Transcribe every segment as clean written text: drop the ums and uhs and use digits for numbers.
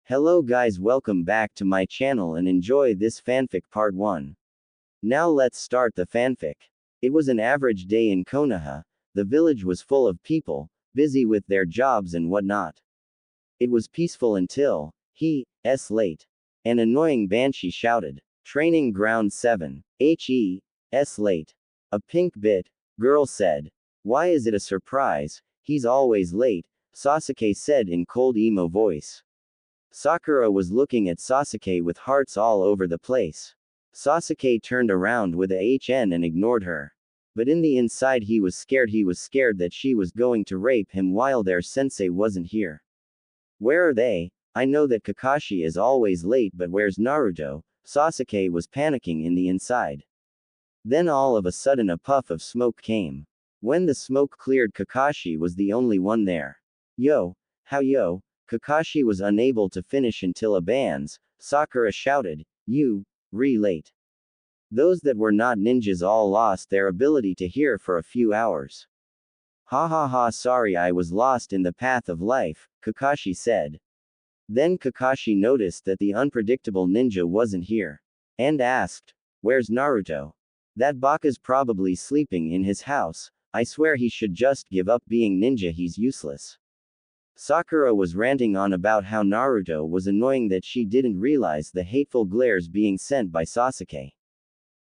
Hello guys, welcome back to my channel and enjoy this fanfic part 1. Now let's start the fanfic. It was an average day in Konoha. The village was full of people, busy with their jobs and whatnot. It was peaceful until, late. An annoying banshee shouted, "Training ground 7, late. A pink bit, girl said. "Why is it a surprise? He's always late," Sasuke said in cold emo voice. Sakura was looking at Sasuke with hearts all over the place. Sasuke turned around with a HN and ignored her. But in the inside he was scared that she was going to rape him while their sensei wasn't here. "Where are they? I know that Kakashi is always late, but where's Naruto?" Sasuke was panicking in the inside. Then all of a sudden a puff of smoke came. When the smoke cleared, Kakashi was the only one there. "Yo, how yo?" Kakashi was unable to finish until a bands. Sakura shouted, "You, late." Those that were not ninjas all lost their ability to hear for a few hours. "Ha ha ha, sorry, I was lost in the path of life," Kakashi said. Then Kakashi noticed that the unpredictable ninja wasn't here. And asked, "Where's Naruto? That baka's probably sleeping in his house. I swear he should just give up being ninja, he's useless." Sakura was ranting on about how Naruto was annoying, that she didn't realize the hateful glares being sent by Sasuke.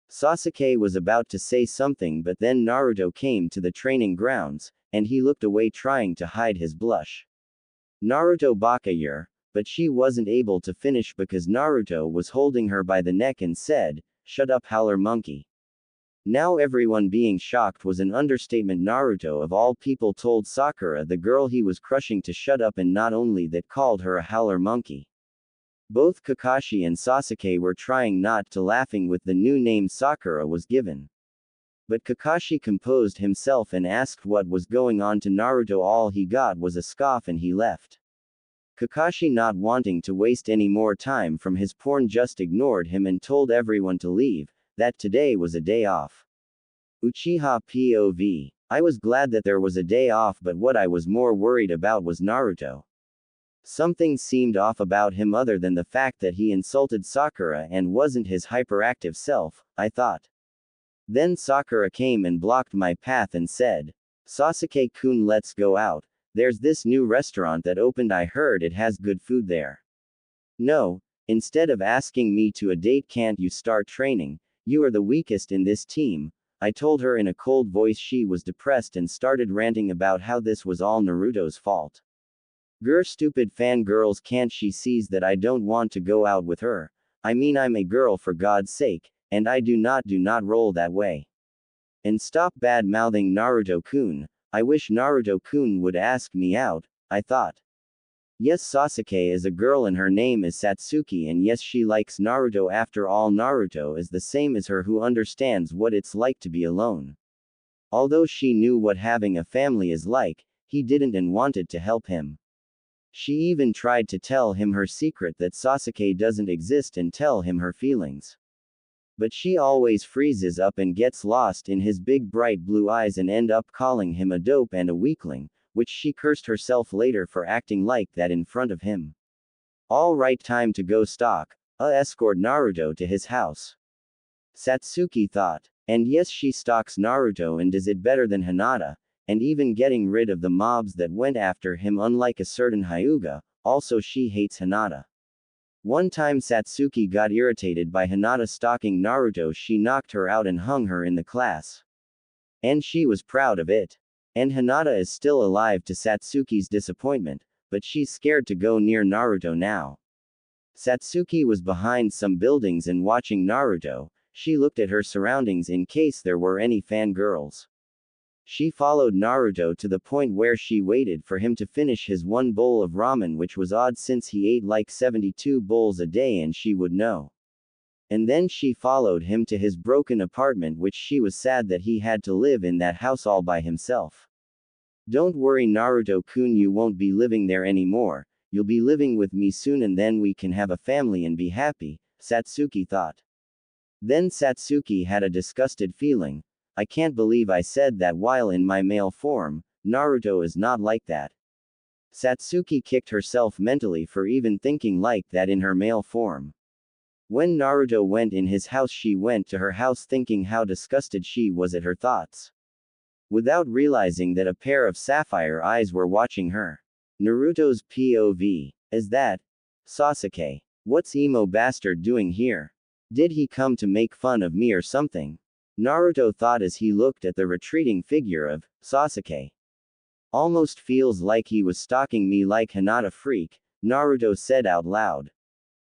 Sasuke was about to say something, but then Naruto came to the training grounds, and he looked away trying to hide his blush. "Naruto baka, but she wasn't able to finish because Naruto was holding her by the neck and said, "Shut up, howler monkey." Now everyone being shocked was an understatement. Naruto of all people told Sakura, the girl he was crushing, to shut up, and not only that, called her a howler monkey. Both Kakashi and Sasuke were trying not to laughing with the new name Sakura was given. But Kakashi composed himself and asked what was going on to Naruto. All he got was a scoff and he left. Kakashi, not wanting to waste any more time from his porn, just ignored him and told everyone to leave, that today was a day off. Uchiha POV. I was glad that there was a day off, but what I was more worried about was Naruto. Something seemed off about him other than the fact that he insulted Sakura and wasn't his hyperactive self, I thought. Then Sakura came and blocked my path and said, "Sasuke-kun, let's go out. There's this new restaurant that opened, I heard it has good food there." "No, instead of asking me to a date, can't you start training? You are the weakest in this team," I told her in a cold voice. She was depressed and started ranting about how this was all Naruto's fault. "Grr, stupid fangirls, can't she sees that I don't want to go out with her? I mean, I'm a girl, for God's sake, and I do not roll that way. And stop bad-mouthing Naruto-kun. I wish Naruto-kun would ask me out," I thought. Yes, Sasuke is a girl and her name is Satsuki, and yes, she likes Naruto. After all, Naruto is the same as her, who understands what it's like to be alone. Although she knew what having a family is like, he didn't and wanted to help him. She even tried to tell him her secret that Sasuke doesn't exist and tell him her feelings. But she always freezes up and gets lost in his big bright blue eyes and end up calling him a dope and a weakling, which she cursed herself later for acting like that in front of him. All right, time to go escort Naruto to his house. Satsuki thought. And yes, she stalks Naruto and does it better than Hinata, and even getting rid of the mobs that went after him, unlike a certain Hyuga. Also, she hates Hinata. One time Satsuki got irritated by Hinata stalking Naruto. She knocked her out and hung her in the class. And she was proud of it. And Hinata is still alive, to Satsuki's disappointment, but she's scared to go near Naruto now. Satsuki was behind some buildings and watching Naruto. She looked at her surroundings in case there were any fangirls. She followed Naruto to the point where she waited for him to finish his one bowl of ramen, which was odd since he ate like 72 bowls a day, and she would know. And then she followed him to his broken apartment, which she was sad that he had to live in that house all by himself. "Don't worry, Naruto-kun, you won't be living there anymore. You'll be living with me soon, and then we can have a family and be happy," Satsuki thought. Then Satsuki had a disgusted feeling. I can't believe I said that while in my male form. Naruto is not like that. Satsuki kicked herself mentally for even thinking like that in her male form. When Naruto went in his house, she went to her house thinking how disgusted she was at her thoughts. Without realizing that a pair of sapphire eyes were watching her. Naruto's POV. Is that Sasuke? What's emo bastard doing here? Did he come to make fun of me or something? Naruto thought as he looked at the retreating figure of Sasuke. Almost feels like he was stalking me like Hinata freak, Naruto said out loud.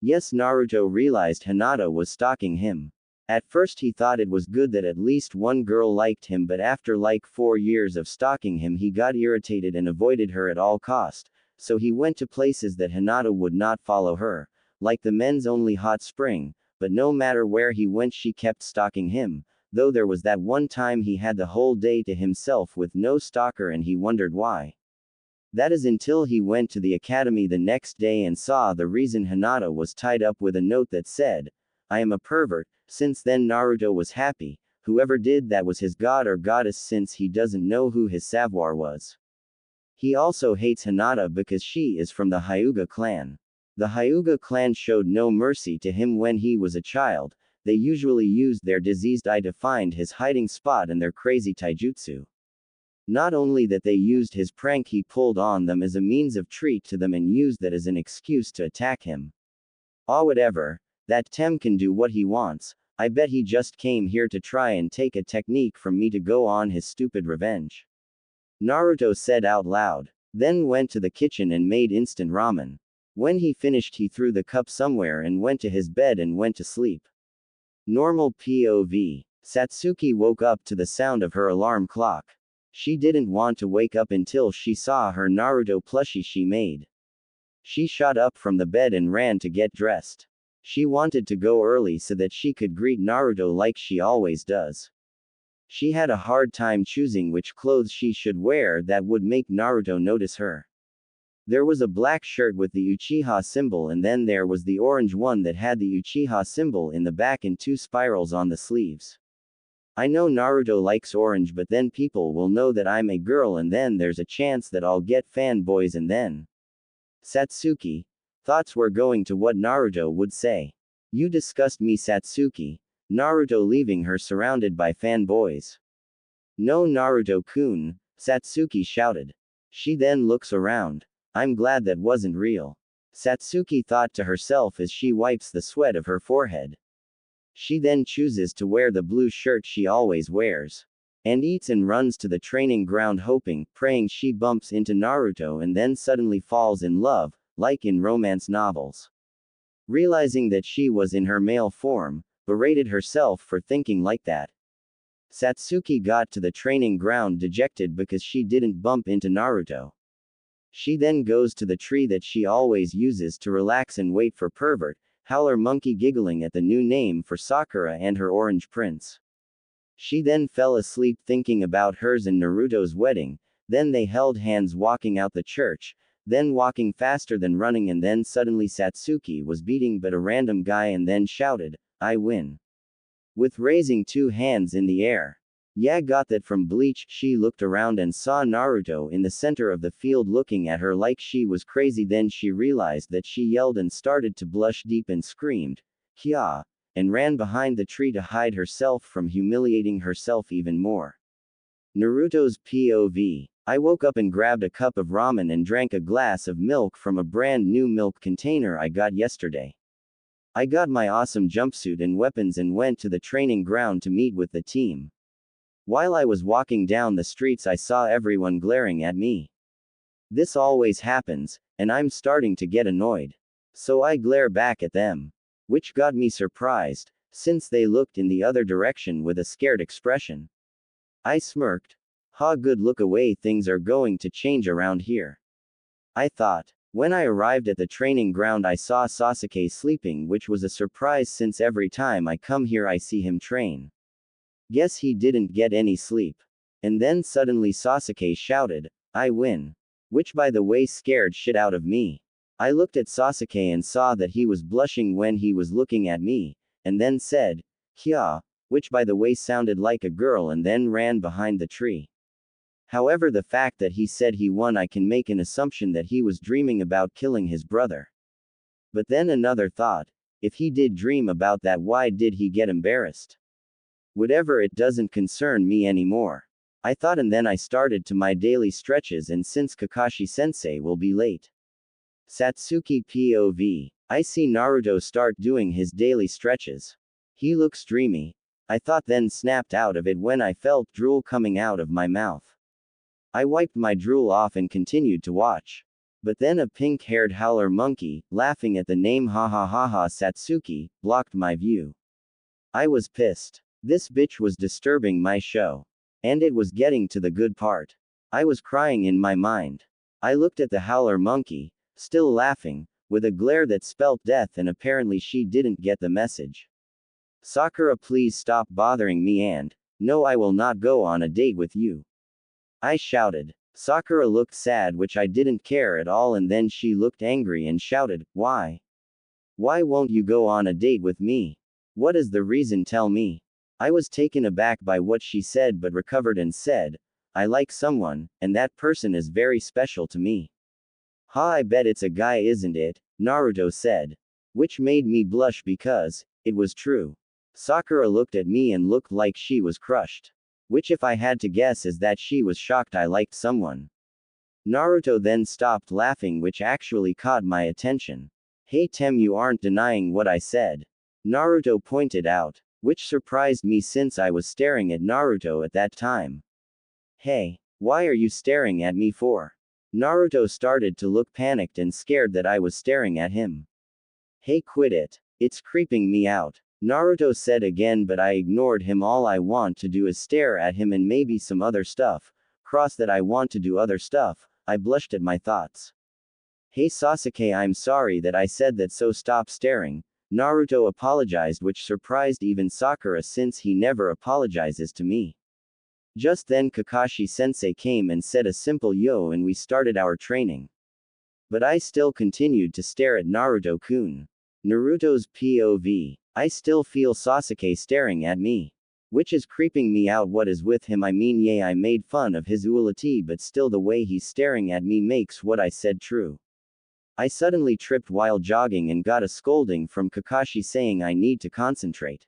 Yes, Naruto realized Hinata was stalking him. At first he thought it was good that at least one girl liked him, but after like 4 years of stalking him he got irritated and avoided her at all cost, so he went to places that Hinata would not follow her, like the men's only hot spring, but no matter where he went she kept stalking him. Though there was that one time he had the whole day to himself with no stalker and he wondered why. That is until he went to the academy the next day and saw the reason Hinata was tied up with a note that said, I am a pervert. Since then Naruto was happy, whoever did that was his god or goddess since he doesn't know who his savoir was. He also hates Hinata because she is from the Hyuga clan. The Hyuga clan showed no mercy to him when he was a child. They usually used their diseased eye to find his hiding spot and their crazy taijutsu. Not only that, they used his prank he pulled on them as a means of treat to them and used that as an excuse to attack him. Ah, whatever. That Tem can do what he wants. I bet he just came here to try and take a technique from me to go on his stupid revenge. Naruto said out loud. Then went to the kitchen and made instant ramen. When he finished he threw the cup somewhere and went to his bed and went to sleep. Normal POV. Satsuki woke up to the sound of her alarm clock. She didn't want to wake up until she saw her Naruto plushie she made. She shot up from the bed and ran to get dressed. She wanted to go early so that she could greet Naruto like she always does. She had a hard time choosing which clothes she should wear that would make Naruto notice her. There was a black shirt with the Uchiha symbol and then there was the orange one that had the Uchiha symbol in the back and 2 spirals on the sleeves. I know Naruto likes orange, but then people will know that I'm a girl and then there's a chance that I'll get fanboys and then. Satsuki. Thoughts were going to what Naruto would say. You disgust me, Satsuki. Naruto leaving her surrounded by fanboys. No, Naruto-kun, Satsuki shouted. She then looks around. I'm glad that wasn't real. Satsuki thought to herself as she wipes the sweat of her forehead. She then chooses to wear the blue shirt she always wears. And eats and runs to the training ground hoping, praying she bumps into Naruto and then suddenly falls in love, like in romance novels. Realizing that she was in her male form, berated herself for thinking like that. Satsuki got to the training ground dejected because she didn't bump into Naruto. She then goes to the tree that she always uses to relax and wait for pervert, howler monkey giggling at the new name for Sakura and her orange prince. She then fell asleep thinking about hers and Naruto's wedding, then they held hands walking out the church, then walking faster than running and then suddenly Satsuki was beating but a random guy and then shouted, I win. With raising 2 hands in the air. Yeah, got that from Bleach. She looked around and saw Naruto in the center of the field looking at her like she was crazy. Then she realized that she yelled and started to blush deep and screamed, Kya, and ran behind the tree to hide herself from humiliating herself even more. Naruto's POV. I woke up and grabbed a cup of ramen and drank a glass of milk from a brand new milk container I got yesterday. I got my awesome jumpsuit and weapons and went to the training ground to meet with the team. While I was walking down the streets I saw everyone glaring at me. This always happens, and I'm starting to get annoyed. So I glare back at them. Which got me surprised, since they looked in the other direction with a scared expression. I smirked. Ha, good, look away, things are going to change around here. I thought. When I arrived at the training ground I saw Sasuke sleeping, which was a surprise since every time I come here I see him train. Guess he didn't get any sleep. And then suddenly Sasuke shouted, I win. Which by the way scared shit out of me. I looked at Sasuke and saw that he was blushing when he was looking at me, and then said, Kya, which by the way sounded like a girl and then ran behind the tree. However, the fact that he said he won, I can make an assumption that he was dreaming about killing his brother. But then another thought, if he did dream about that, why did he get embarrassed? Whatever, it doesn't concern me anymore, I thought, and then I started to my daily stretches, and since Kakashi-sensei will be late. Satsuki POV. I see Naruto start doing his daily stretches. He looks dreamy, I thought, then snapped out of it when I felt drool coming out of my mouth. I wiped my drool off and continued to watch. But then a pink-haired howler monkey, laughing at the name ha ha ha ha Satsuki, blocked my view. I was pissed. This bitch was disturbing my show. And it was getting to the good part. I was crying in my mind. I looked at the howler monkey, still laughing, with a glare that spelt death, and apparently she didn't get the message. Sakura, please stop bothering me, and no, I will not go on a date with you, I shouted. Sakura looked sad, which I didn't care at all, and then she looked angry and shouted, why? Why won't you go on a date with me? What is the reason, tell me? I was taken aback by what she said, but recovered and said, I like someone, and that person is very special to me. Ha, I bet it's a guy, isn't it? Naruto said. Which made me blush because it was true. Sakura looked at me and looked like she was crushed. Which, if I had to guess, is that she was shocked I liked someone. Naruto then stopped laughing, which actually caught my attention. Hey Tem, you aren't denying what I said, Naruto pointed out, which surprised me since I was staring at Naruto at that time. Hey, why are you staring at me for? Naruto started to look panicked and scared that I was staring at him. Hey, quit it. It's creeping me out, Naruto said again, but I ignored him. All I want to do is stare at him and maybe some other stuff. Cross that I want to do other stuff. I blushed at my thoughts. Hey Sasuke, I'm sorry that I said that, so stop staring, Naruto apologized, which surprised even Sakura since he never apologizes to me. Just then Kakashi-sensei came and said a simple yo, and we started our training. But I still continued to stare at Naruto-kun. Naruto's POV. I still feel Sasuke staring at me, which is creeping me out. What is with him? I mean, yeah, I made fun of his ulti, but still the way he's staring at me makes what I said true. I suddenly tripped while jogging and got a scolding from Kakashi saying I need to concentrate.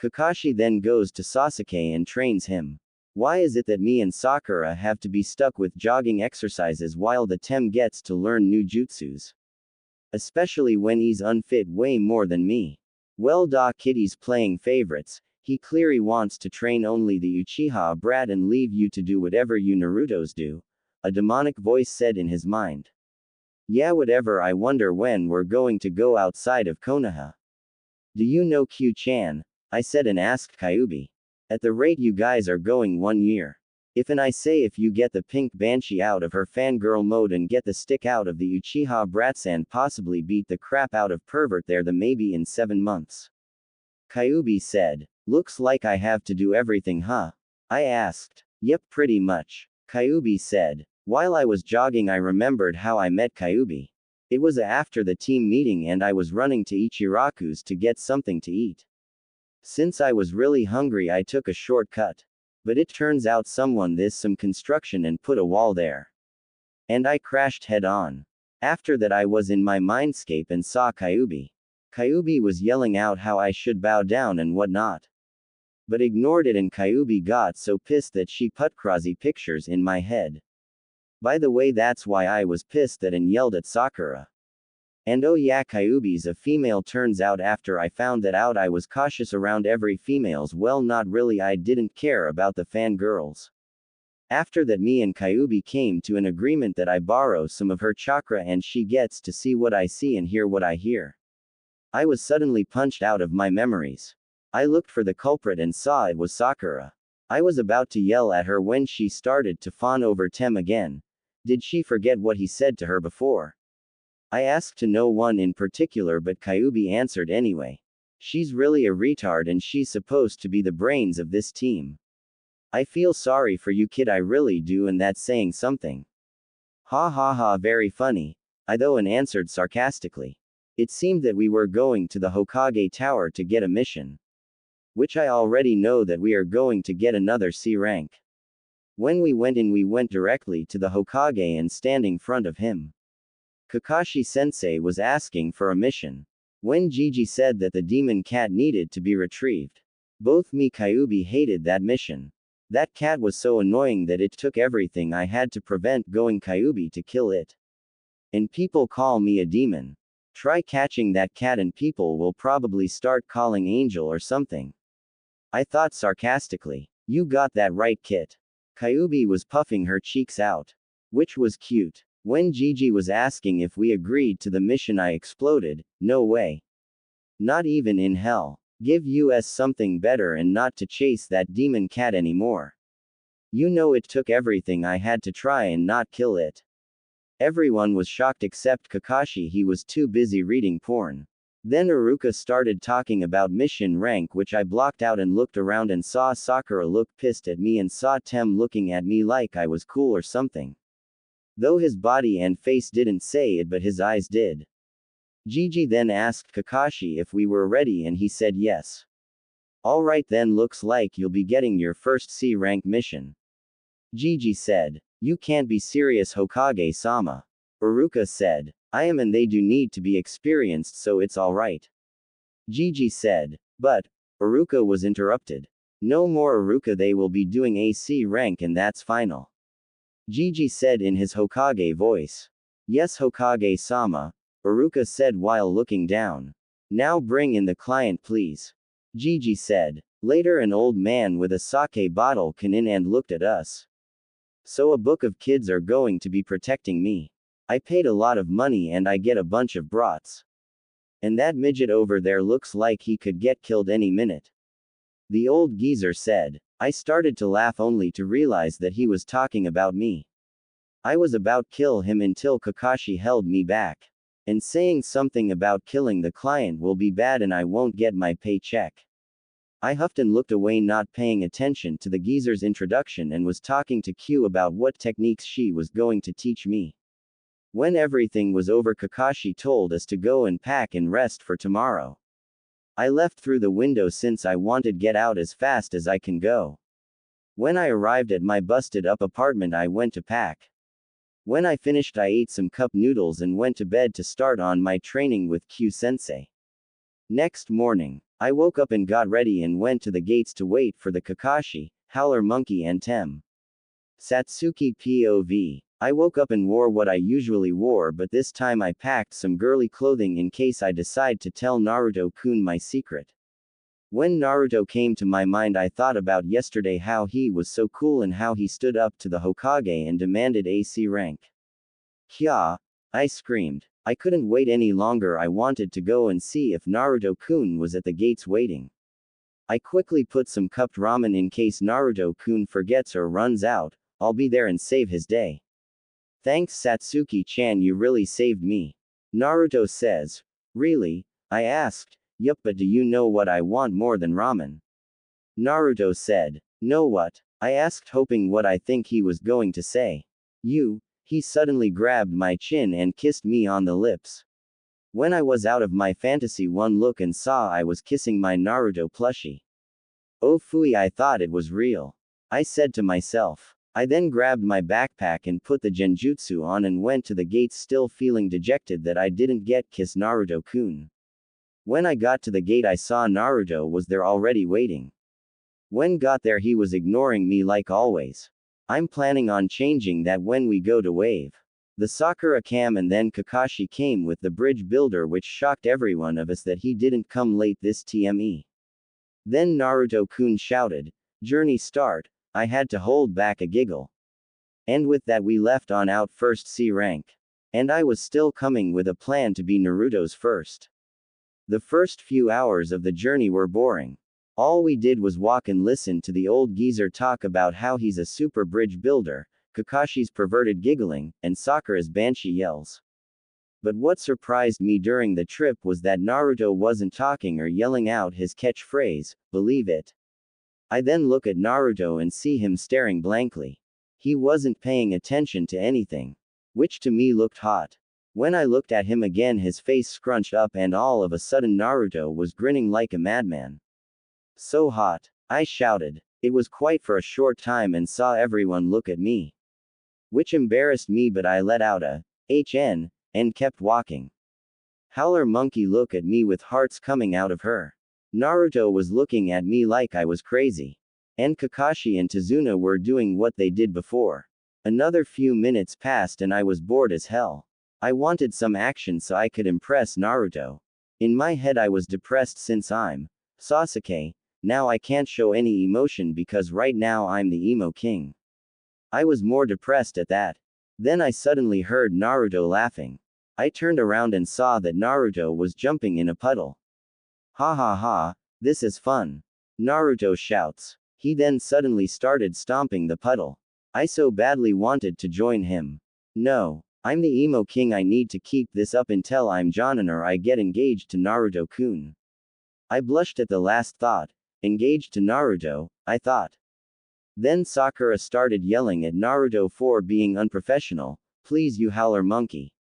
Kakashi then goes to Sasuke and trains him. Why is it that me and Sakura have to be stuck with jogging exercises while the Tem gets to learn new jutsus? Especially when he's unfit way more than me. Well, Kitty's playing favorites, he clearly wants to train only the Uchiha brat and leave you to do whatever you Narutos do, a demonic voice said in his mind. Yeah, whatever. I wonder when we're going to go outside of Konoha. Do you know Q-chan? I said and asked Kyuubi. At the rate you guys are going, 1 year. I say if you get the pink banshee out of her fangirl mode and get the stick out of the Uchiha brats and possibly beat the crap out of pervert there, the maybe in 7 months. Kyuubi said. Looks like I have to do everything, huh? I asked. Yep, pretty much, Kyuubi said. While I was jogging, I remembered how I met Kyuubi. It was after the team meeting and I was running to Ichiraku's to get something to eat. Since I was really hungry, I took a shortcut. But it turns out someone did some construction and put a wall there. And I crashed head on. After that, I was in my mindscape and saw Kyuubi. Kyuubi was yelling out how I should bow down and whatnot. But ignored it, and Kyuubi got so pissed that she put crazy pictures in my head. By the way, that's why I was pissed that and yelled at Sakura. And oh yeah, Kyuubi's a female. Turns out after I found that out, I was cautious around every females. Well, not really, I didn't care about the fangirls. After that, me and Kyuubi came to an agreement that I borrow some of her chakra and she gets to see what I see and hear what I hear. I was suddenly punched out of my memories. I looked for the culprit and saw it was Sakura. I was about to yell at her when she started to fawn over Tem again. Did she forget what he said to her before? I asked to no one in particular, but Kyuubi answered anyway. She's really a retard and she's supposed to be the brains of this team. I feel sorry for you, kid, I really do, and that's saying something. Ha ha ha, very funny, I though and answered sarcastically. It seemed that we were going to the Hokage Tower to get a mission. Which I already know that we are going to get another C rank. When we went in, we went directly to the Hokage and standing front of him. Kakashi-sensei was asking for a mission. When Gigi said that the demon cat needed to be retrieved, both me Kyuubi hated that mission. That cat was so annoying that it took everything I had to prevent going Kyuubi to kill it. And people call me a demon. Try catching that cat and people will probably start calling Angel or something. I thought sarcastically. You got that right, Kit. Kyuubi was puffing her cheeks out. Which was cute. When Gigi was asking if we agreed to the mission, I exploded. No way. Not even in hell. Give us something better and not to chase that demon cat anymore. You know it took everything I had to try and not kill it. Everyone was shocked except Kakashi. He was too busy reading porn. Then Iruka started talking about mission rank, which I blocked out and looked around and saw Sakura look pissed at me and saw Tem looking at me like I was cool or something. Though his body and face didn't say it, but his eyes did. Gigi then asked Kakashi if we were ready and he said yes. Alright then, looks like you'll be getting your first C rank mission. Gigi said. You can't be serious, Hokage-sama. Iruka said. I am, and they do need to be experienced, so it's alright. Gigi said. But, Iruka was interrupted. No more Iruka, they will be doing a C rank and that's final. Gigi said in his Hokage voice. Yes, Hokage-sama, Iruka said while looking down. Now bring in the client, please. Gigi said. Later, an old man with a sake bottle came in and looked at us. So a book of kids are going to be protecting me. I paid a lot of money and I get a bunch of brats. And that midget over there looks like he could get killed any minute. The old geezer said. I started to laugh only to realize that he was talking about me. I was about to kill him until Kakashi held me back. And saying something about killing the client will be bad and I won't get my paycheck. I huffed and looked away, not paying attention to the geezer's introduction, and was talking to Q about what techniques she was going to teach me. When everything was over, Kakashi told us to go and pack and rest for tomorrow. I left through the window since I wanted to get out as fast as I can go. When I arrived at my busted up apartment, I went to pack. When I finished, I ate some cup noodles and went to bed to start on my training with Q-sensei. Next morning, I woke up and got ready and went to the gates to wait for the Kakashi, Howler Monkey and Tem. Satsuki POV. I woke up and wore what I usually wore, but this time I packed some girly clothing in case I decide to tell Naruto-kun my secret. When Naruto came to my mind, I thought about yesterday, how he was so cool and how he stood up to the Hokage and demanded a C rank. Kya! I screamed. I couldn't wait any longer. I wanted to go and see if Naruto-kun was at the gates waiting. I quickly put some cupped ramen in case Naruto-kun forgets or runs out. I'll be there and save his day. Thanks, Satsuki-chan, you really saved me. Naruto says. Really? I asked. Yup, but do you know what I want more than ramen? Naruto said. Know what? I asked, hoping what I think he was going to say. You. He suddenly grabbed my chin and kissed me on the lips. When I was out of my fantasy, one look and saw I was kissing my Naruto plushie. Oh phooey, I thought it was real. I said to myself. I then grabbed my backpack and put the genjutsu on and went to the gates, still feeling dejected that I didn't get kiss Naruto-kun. When I got to the gate, I saw Naruto was there already waiting. When got there, he was ignoring me like always. I'm planning on changing that when we go to wave. The Sakura cam, and then Kakashi came with the bridge builder, which shocked everyone of us that he didn't come late this TME. Then Naruto-kun shouted, "Journey start." I had to hold back a giggle. And with that we left on out first C rank. And I was still coming with a plan to be Naruto's first. The first few hours of the journey were boring. All we did was walk and listen to the old geezer talk about how he's a super bridge builder, Kakashi's perverted giggling, and Sakura's banshee yells. But what surprised me during the trip was that Naruto wasn't talking or yelling out his catchphrase, "Believe it." I then look at Naruto and see him staring blankly. He wasn't paying attention to anything. Which to me looked hot. When I looked at him again, his face scrunched up and all of a sudden Naruto was grinning like a madman. So hot. I shouted. It was quite for a short time and saw everyone look at me. Which embarrassed me, but I let out a HN and kept walking. Howler Monkey looked at me with hearts coming out of her. Naruto was looking at me like I was crazy. And Kakashi and Tazuna were doing what they did before. Another few minutes passed and I was bored as hell. I wanted some action so I could impress Naruto. In my head I was depressed since I'm Sasuke. Now I can't show any emotion because right now I'm the emo king. I was more depressed at that. Then I suddenly heard Naruto laughing. I turned around and saw that Naruto was jumping in a puddle. Ha ha ha, this is fun. Naruto shouts. He then suddenly started stomping the puddle. I so badly wanted to join him. No, I'm the emo king, I need to keep this up until I'm Jonin or I get engaged to Naruto-kun. I blushed at the last thought. Engaged to Naruto, I thought. Then Sakura started yelling at Naruto for being unprofessional. Please, you howler monkey.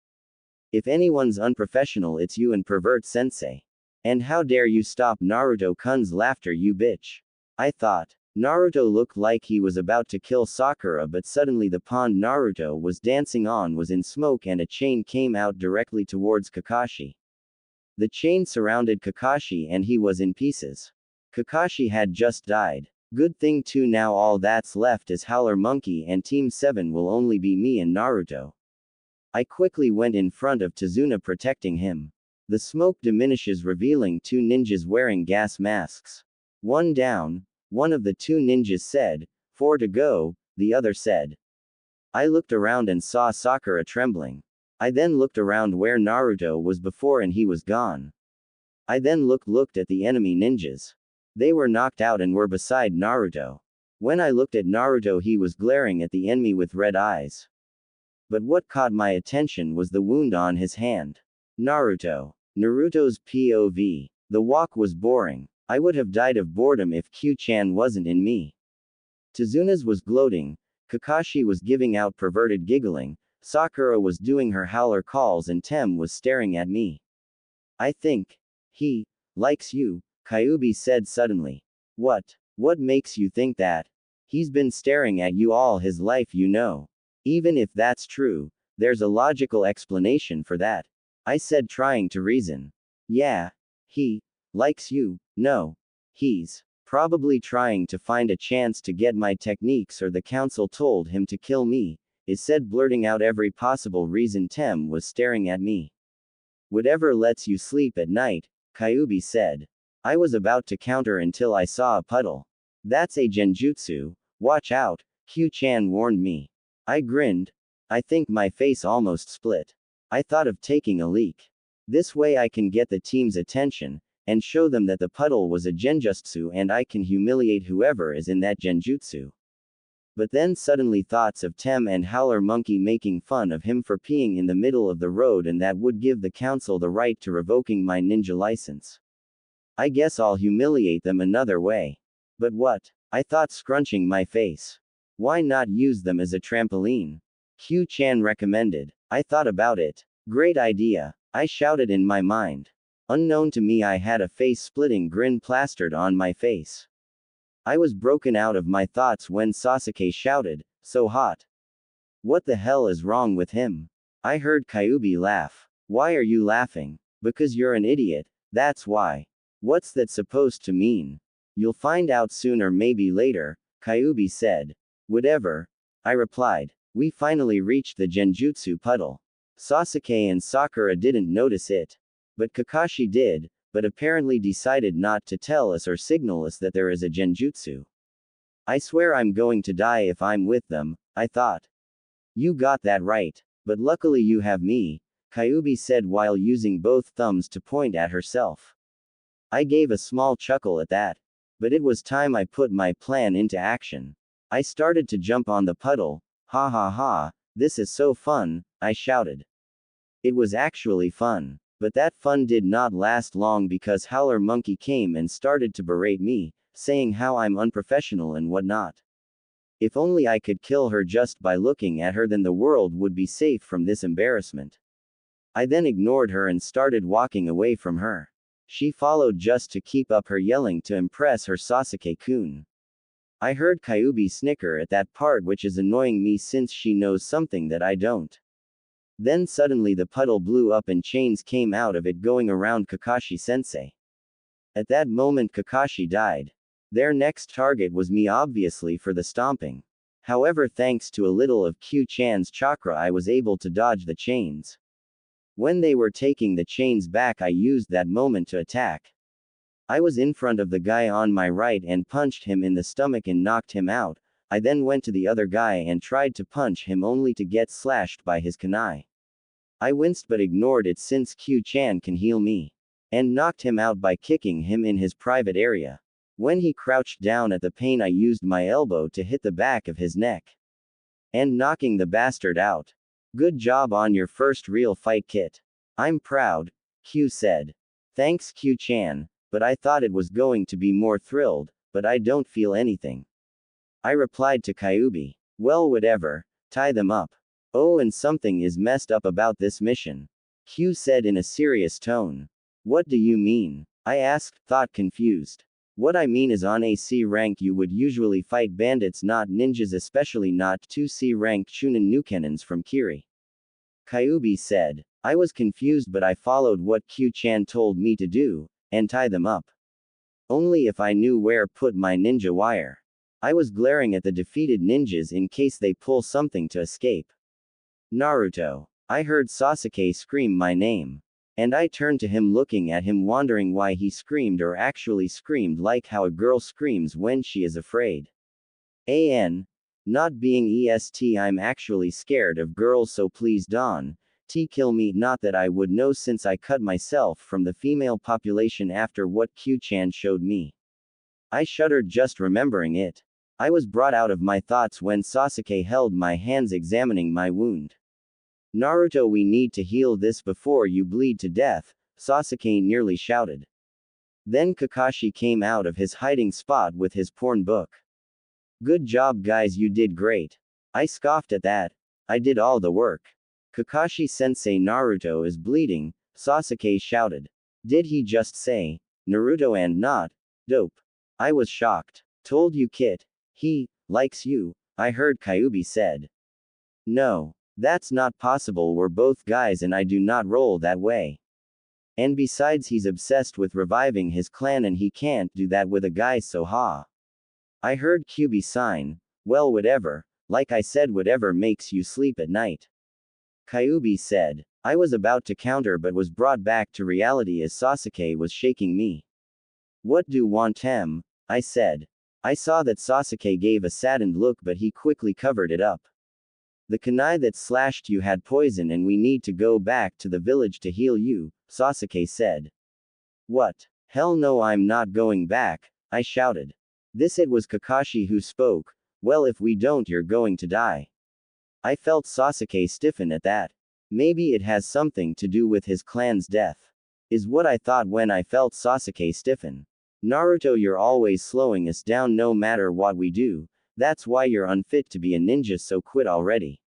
If anyone's unprofessional, it's you and pervert sensei. And how dare you stop Naruto-kun's laughter, you bitch. I thought. Naruto looked like he was about to kill Sakura, but suddenly the pond Naruto was dancing on was in smoke and a chain came out directly towards Kakashi. The chain surrounded Kakashi and he was in pieces. Kakashi had just died. Good thing too, now all that's left is Howler Monkey and Team 7 will only be me and Naruto. I quickly went in front of Tazuna protecting him. The smoke diminishes, revealing two ninjas wearing gas masks. One down. One of the two ninjas said, 4 to go, the other said. I looked around and saw Sakura trembling. I then looked around where Naruto was before and he was gone. I then looked at the enemy ninjas. They were knocked out and were beside Naruto. When I looked at Naruto, he was glaring at the enemy with red eyes. But what caught my attention was the wound on his hand. Naruto's POV. The walk was boring. I would have died of boredom if Q-chan wasn't in me. Tazuna's was gloating, Kakashi was giving out perverted giggling, Sakura was doing her howler calls and Tem was staring at me. I think he likes you, Kyuubi said suddenly. What makes you think that? He's been staring at you all his life, you know. Even if that's true, there's a logical explanation for that. I said, trying to reason. Yeah. He likes you. No. He's probably trying to find a chance to get my techniques, or the council told him to kill me, is said, blurting out every possible reason. Tem was staring at me. Whatever lets you sleep at night, Kyuubi said. I was about to counter until I saw a puddle. That's a genjutsu, watch out, Q-chan warned me. I grinned. I think my face almost split. I thought of taking a leak. This way I can get the team's attention, and show them that the puddle was a genjutsu and I can humiliate whoever is in that genjutsu. But then suddenly thoughts of Tem and Howler Monkey making fun of him for peeing in the middle of the road, and that would give the council the right to revoking my ninja license. I guess I'll humiliate them another way. But what? I thought, scrunching my face. Why not use them as a trampoline? Q-chan recommended. I thought about it. Great idea, I shouted in my mind. Unknown to me, I had a face-splitting grin plastered on my face. I was broken out of my thoughts when Sasuke shouted, so hot. What the hell is wrong with him? I heard Kyuubi laugh. Why are you laughing? Because you're an idiot, that's why. What's that supposed to mean? You'll find out soon, or maybe later, Kyuubi said. Whatever, I replied. We finally reached the genjutsu puddle. Sasuke and Sakura didn't notice it. But Kakashi did, but apparently decided not to tell us or signal us that there is a genjutsu. I swear I'm going to die if I'm with them, I thought. You got that right. But luckily you have me, Kyuubi said while using both thumbs to point at herself. I gave a small chuckle at that. But it was time I put my plan into action. I started to jump on the puddle. Ha ha ha, this is so fun, I shouted. It was actually fun. But that fun did not last long, because Howler Monkey came and started to berate me, saying how I'm unprofessional and whatnot. If only I could kill her just by looking at her, then the world would be safe from this embarrassment. I then ignored her and started walking away from her. She followed just to keep up her yelling to impress her Sasuke-kun. I heard Kyuubi snicker at that part, which is annoying me since she knows something that I don't. Then suddenly the puddle blew up and chains came out of it going around Kakashi-sensei. At that moment Kakashi died. Their next target was me, obviously, for the stomping. However, thanks to a little of Q-chan's chakra, I was able to dodge the chains. When they were taking the chains back, I used that moment to attack. I was in front of the guy on my right and punched him in the stomach and knocked him out. I then went to the other guy and tried to punch him only to get slashed by his kunai. I winced but ignored it since Q-chan can heal me. And knocked him out by kicking him in his private area. When he crouched down at the pain, I used my elbow to hit the back of his neck. And knocking the bastard out. Good job on your first real fight, Kit. I'm proud, Q said. Thanks, Q-chan. But I thought it was going to be more thrilled, but I don't feel anything. I replied to Kyuubi. Well, whatever, tie them up. Oh, and something is messed up about this mission. Q said in a serious tone. What do you mean? I asked, thought confused. What I mean is on a C rank you would usually fight bandits, not ninjas, especially not 2 C rank Chunin Nukenins from Kiri. Kyuubi said. I was confused, but I followed what Q-chan told me to do, and tie them up. Only if I knew where put my ninja wire. I was glaring at the defeated ninjas in case they pull something to escape. Naruto. I heard Sasuke scream my name. And I turned to him, looking at him, wondering why he screamed, or actually screamed like how a girl screams when she is afraid. Not being est, I'm actually scared of girls, so please don't kill me. Not that I would know, since I cut myself from the female population after what Q-chan showed me. I shuddered just remembering it. I was brought out of my thoughts when Sasuke held my hands, examining my wound. Naruto, we need to heal this before you bleed to death, Sasuke nearly shouted. Then Kakashi came out of his hiding spot with his porn book. Good job, guys, you did great. I scoffed at that. I did all the work. Kakashi-sensei, Naruto is bleeding, Sasuke shouted. Did he just say Naruto and not dope? I was shocked. Told you, Kit. He likes you, I heard Kyuubi said. No. That's not possible, we're both guys and I do not roll that way. And besides, he's obsessed with reviving his clan and he can't do that with a guy, so ha. I heard Kyuubi sign. Well, whatever, like I said, whatever makes you sleep at night. Kyuubi said. I was about to counter but was brought back to reality as Sasuke was shaking me. What do want him? I said. I saw that Sasuke gave a saddened look, but he quickly covered it up. The kunai that slashed you had poison and we need to go back to the village to heal you, Sasuke said. What? Hell no, I'm not going back, I shouted. It was Kakashi who spoke. Well, if we don't, you're going to die. I felt Sasuke stiffen at that. Maybe it has something to do with his clan's death. Is what I thought when I felt Sasuke stiffen. Naruto, you're always slowing us down no matter what we do. That's why you're unfit to be a ninja, so quit already.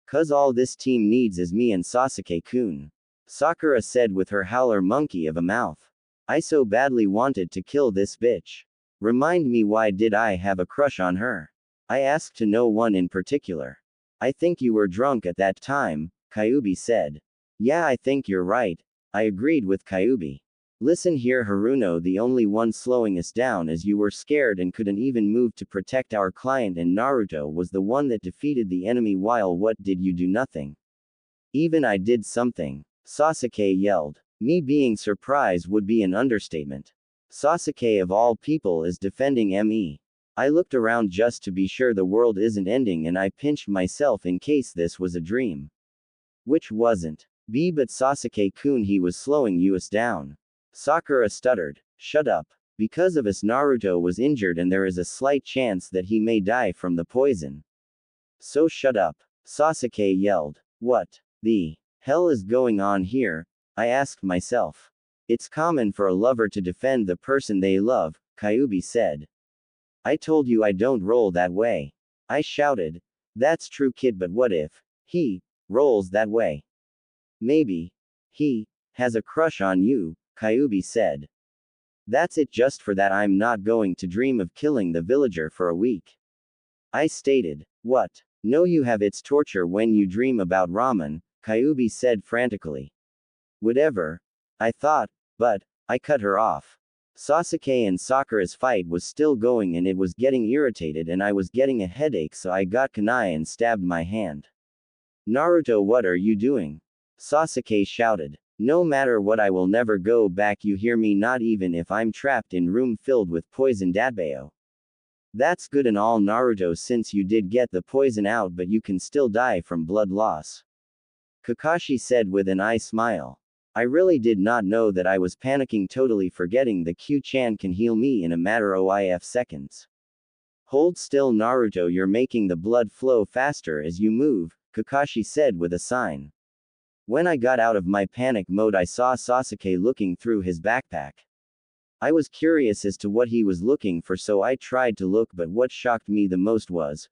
'Cause all this team needs is me and Sasuke-kun. Sakura said with her howler monkey of a mouth. I so badly wanted to kill this bitch. Remind me, why did I have a crush on her? I asked to no one in particular. I think you were drunk at that time, Kyuubi said. Yeah, I think you're right. I agreed with Kyuubi. Listen here, Haruno, the only one slowing us down is you were scared and couldn't even move to protect our client, and Naruto was the one that defeated the enemy, while what did you do? Nothing. Even I did something. Sasuke yelled. Me being surprised would be an understatement. Sasuke of all people is defending me. I looked around just to be sure the world isn't ending, and I pinched myself in case this was a dream. Which wasn't. But Sasuke-kun, he was slowing us down. Sakura stuttered. Shut up. Because of us, Naruto was injured and there is a slight chance that he may die from the poison. So shut up. Sasuke yelled. What the hell is going on here? I asked myself. It's common for a lover to defend the person they love, Kyuubi said. I told you I don't roll that way. I shouted. That's true, kid, but what if he rolls that way? Maybe he has a crush on you, Kyuubi said. That's it, just for that I'm not going to dream of killing the villager for a week. I stated. What? No, you have. It's torture when you dream about ramen, Kyuubi said frantically. Whatever. I thought, but I cut her off. Sasuke and Sakura's fight was still going and it was getting irritated and I was getting a headache, so I got kunai and stabbed my hand. Naruto, what are you doing? Sasuke shouted. No matter what, I will never go back, you hear me, not even if I'm trapped in room filled with poisoned Atbao. That's good and all, Naruto, since you did get the poison out, but you can still die from blood loss. Kakashi said with an eye smile. I really did not know that. I was panicking, totally forgetting the Q-chan can heal me in a matter of seconds. Hold still, Naruto, you're making the blood flow faster as you move, Kakashi said with a sign. When I got out of my panic mode, I saw Sasuke looking through his backpack. I was curious as to what he was looking for, so I tried to look, but what shocked me the most was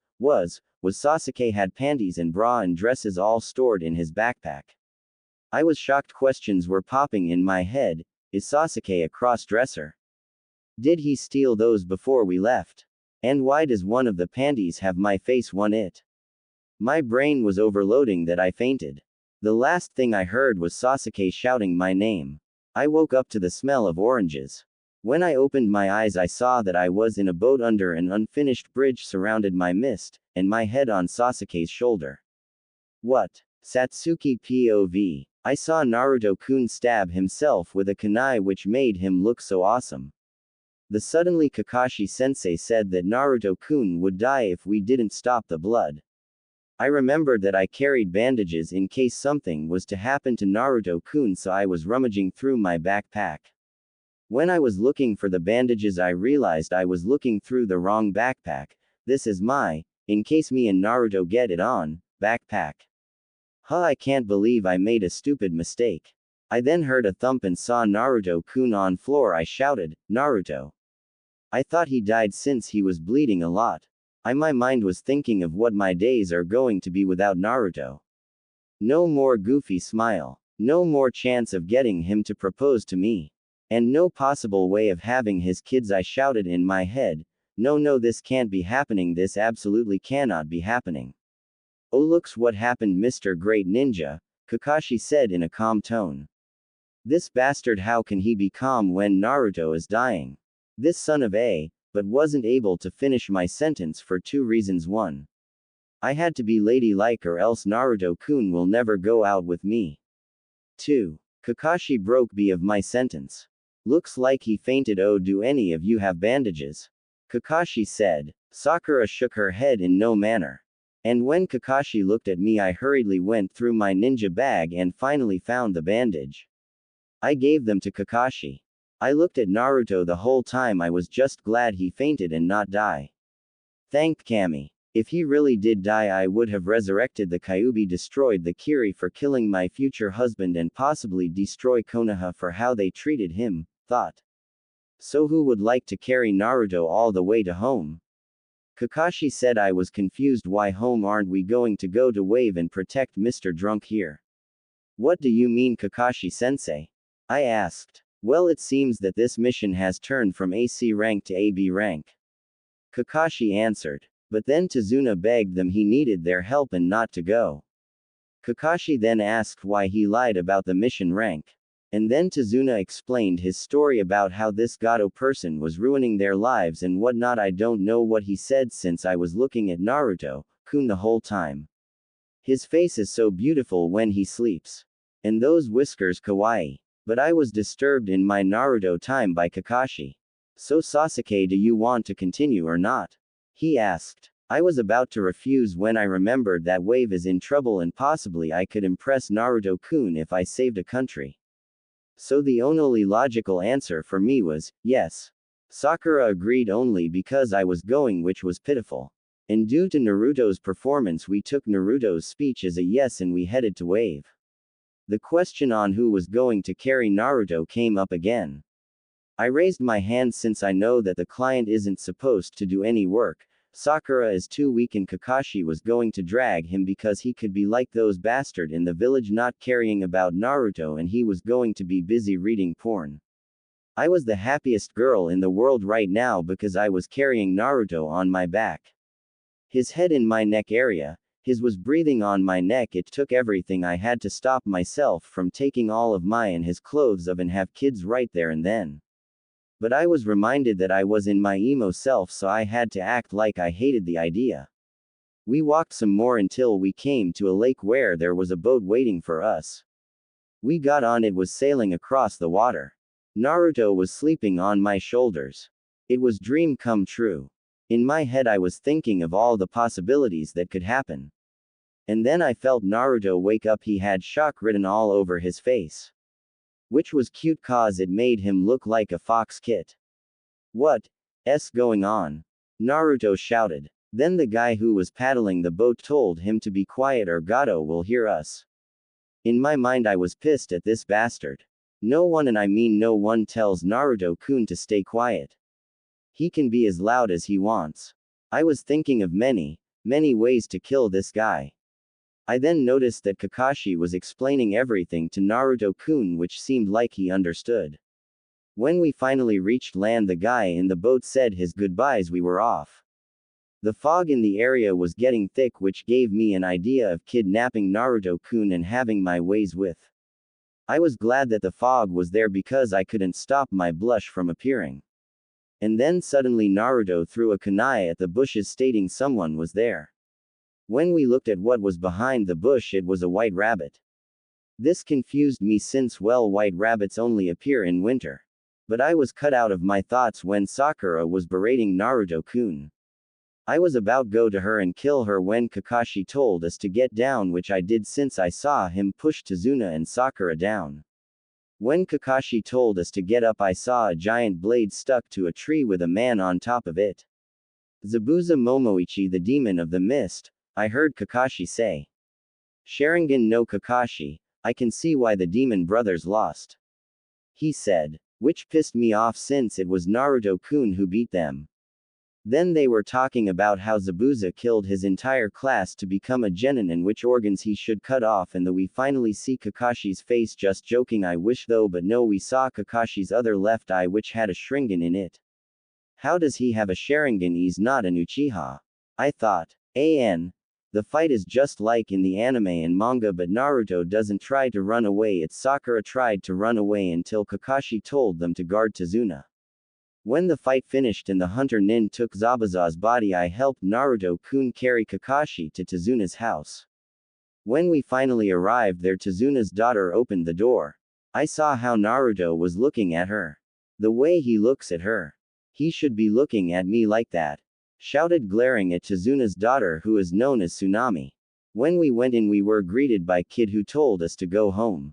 Sasuke had panties and bra and dresses all stored in his backpack. I was shocked. Questions were popping in my head. Is Sasuke a cross-dresser? Did he steal those before we left? And why does one of the panties have my face on it? My brain was overloading that I fainted. The last thing I heard was Sasuke shouting my name. I woke up to the smell of oranges. When I opened my eyes, I saw that I was in a boat under an unfinished bridge surrounded by mist, and my head on Sasuke's shoulder. What? Satsuki POV. I saw Naruto-kun stab himself with a kunai, which made him look so awesome. Suddenly Kakashi-sensei said that Naruto-kun would die if we didn't stop the blood. I remembered that I carried bandages in case something was to happen to Naruto-kun, so I was rummaging through my backpack. When I was looking for the bandages, I realized I was looking through the wrong backpack. This is my, in case me and Naruto get it on, backpack. I can't believe I made a stupid mistake. I then heard a thump and saw Naruto-kun on floor. I shouted, Naruto. I thought he died since he was bleeding a lot. My mind was thinking of what my days are going to be without Naruto. No more goofy smile. No more chance of getting him to propose to me. And no possible way of having his kids. I shouted in my head, no, this can't be happening. This absolutely cannot be happening. Oh, looks what happened, Mr. Great Ninja, Kakashi said in a calm tone. This bastard, how can he be calm when Naruto is dying? This son of a, but wasn't able to finish my sentence for 2 reasons. 1. I had to be ladylike or else Naruto-kun will never go out with me. 2. Kakashi broke B of my sentence. Looks like he fainted. Oh, do any of you have bandages? Kakashi said. Sakura shook her head in no manner. And when Kakashi looked at me, I hurriedly went through my ninja bag and finally found the bandage. I gave them to Kakashi. I looked at Naruto the whole time. I was just glad he fainted and not die. Thanked Kami. If he really did die, I would have resurrected the Kyuubi, destroyed the Kiri for killing my future husband, and possibly destroy Konoha for how they treated him, thought. So who would like to carry Naruto all the way to home? Kakashi said. I was confused. Why home? Aren't we going to go to Wave and protect Mr. Drunk here? What do you mean, Kakashi-sensei? I asked. Well, it seems that this mission has turned from AC rank to AB rank. Kakashi answered. But then Tazuna begged them he needed their help and not to go. Kakashi then asked why he lied about the mission rank. And then Tazuna explained his story about how this Gato person was ruining their lives and whatnot. I don't know what he said since I was looking at Naruto-kun the whole time. His face is so beautiful when he sleeps. And those whiskers kawaii. But I was disturbed in my Naruto time by Kakashi. So Sasuke, do you want to continue or not? He asked. I was about to refuse when I remembered that Wave is in trouble and possibly I could impress Naruto-kun if I saved a country. So the only logical answer for me was, yes. Sakura agreed only because I was going, which was pitiful. And due to Naruto's performance, we took Naruto's speech as a yes and we headed to Wave. The question on who was going to carry Naruto came up again. I raised my hand since I know that the client isn't supposed to do any work. Sakura is too weak and Kakashi was going to drag him because he could be like those bastard in the village not caring about Naruto and he was going to be busy reading porn. I was the happiest girl in the world right now because I was carrying Naruto on my back. His head in my neck area, his was breathing on my neck. It took everything I had to stop myself from taking all of my and his clothes of and have kids right there and then. But I was reminded that I was in my emo self, so I had to act like I hated the idea. We walked some more until we came to a lake where there was a boat waiting for us. We got on. It was sailing across the water. Naruto was sleeping on my shoulders. It was dream come true. In my head I was thinking of all the possibilities that could happen. And then I felt Naruto wake up. He had shock written all over his face. Which was cute cause it made him look like a fox kit. What's going on? Naruto shouted. Then the guy who was paddling the boat told him to be quiet or Gato will hear us. In my mind I was pissed at this bastard. No one, and I mean no one, tells Naruto-kun to stay quiet. He can be as loud as he wants. I was thinking of many ways to kill this guy. I then noticed that Kakashi was explaining everything to Naruto-kun, which seemed like he understood. When we finally reached land, the guy in the boat said his goodbyes. We were off. The fog in the area was getting thick, which gave me an idea of kidnapping Naruto-kun and having my ways with. I was glad that the fog was there because I couldn't stop my blush from appearing. And then suddenly Naruto threw a kunai at the bushes stating someone was there. When we looked at what was behind the bush, it was a white rabbit. This confused me since, well, white rabbits only appear in winter. But I was cut out of my thoughts when Sakura was berating Naruto-kun. I was about go to her and kill her when Kakashi told us to get down, which I did since I saw him push Tazuna and Sakura down. When Kakashi told us to get up, I saw a giant blade stuck to a tree with a man on top of it. Zabuza Momoichi, the demon of the mist, I heard Kakashi say. Sharingan no Kakashi, I can see why the demon brothers lost. He said. Which pissed me off since it was Naruto-kun who beat them. Then they were talking about how Zabuza killed his entire class to become a genin and which organs he should cut off, and we finally see Kakashi's face. Just joking, I wish though, but no, we saw Kakashi's other left eye which had a Sharingan in it. How does he have a Sharingan? He's not an Uchiha. I thought. The fight is just like in the anime and manga, but Naruto doesn't try to run away. It's Sakura tried to run away until Kakashi told them to guard Tazuna. When the fight finished and the hunter nin took Zabuza's body, I helped Naruto-kun carry Kakashi to Tazuna's house. When we finally arrived there, Tazuna's daughter opened the door. I saw how Naruto was looking at her. The way he looks at her. He should be looking at me like that. Shouted, glaring at Tazuna's daughter, who is known as Tsunami. When we went in, we were greeted by Kid, who told us to go home.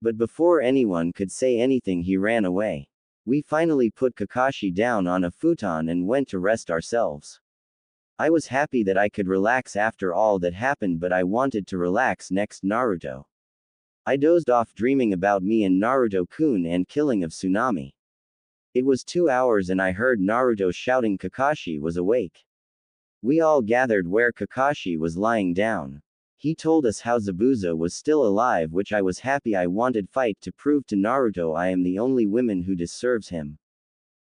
But before anyone could say anything, he ran away. We finally put Kakashi down on a futon and went to rest ourselves. I was happy that I could relax after all that happened, but I wanted to relax next Naruto. I dozed off dreaming about me and Naruto-kun and killing of Tsunami. It was 2 hours and I heard Naruto shouting Kakashi was awake. We all gathered where Kakashi was lying down. He told us how Zabuza was still alive, which I was happy. I wanted fight to prove to Naruto I am the only woman who deserves him.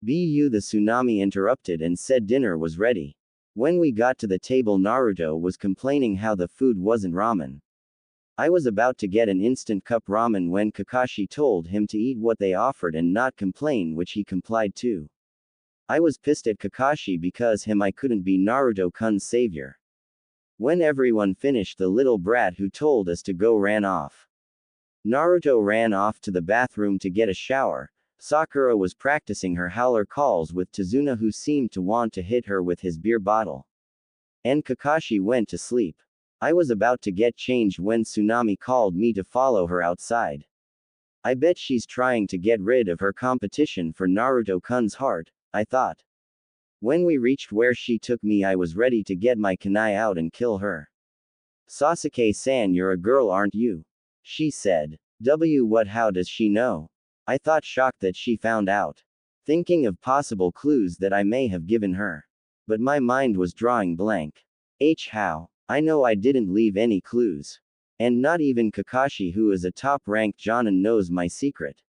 The Tsunami interrupted and said dinner was ready. When we got to the table, Naruto was complaining how the food wasn't ramen. I was about to get an instant cup ramen when Kakashi told him to eat what they offered and not complain, which he complied to. I was pissed at Kakashi because I couldn't be Naruto-kun's savior. When everyone finished, the little brat who told us to go ran off. Naruto ran off to the bathroom to get a shower. Sakura was practicing her howler calls with Tazuna, who seemed to want to hit her with his beer bottle. And Kakashi went to sleep. I was about to get changed when Tsunami called me to follow her outside. I bet she's trying to get rid of her competition for Naruto-kun's heart, I thought. When we reached where she took me, I was ready to get my kunai out and kill her. Sasuke-san, you're a girl, aren't you? She said. What? How does she know? I thought, shocked that she found out. Thinking of possible clues that I may have given her. But my mind was drawing blank. How? I know I didn't leave any clues. And not even Kakashi, who is a top-ranked jonin, knows my secret.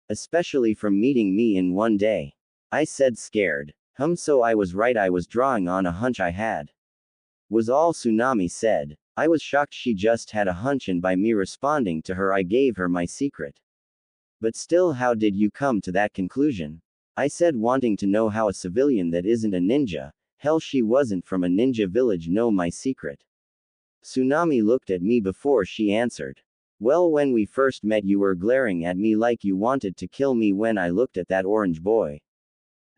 Especially from meeting me in one day. I said scared. So I was right, I was drawing on a hunch I had. Was all Tsunami said. I was shocked she just had a hunch, and by me responding to her I gave her my secret. But still, how did you come to that conclusion? I said, wanting to know how a civilian that isn't a ninja, hell she wasn't from a ninja village, know my secret. Tsunami looked at me before she answered. Well, when we first met you were glaring at me like you wanted to kill me when I looked at that orange boy.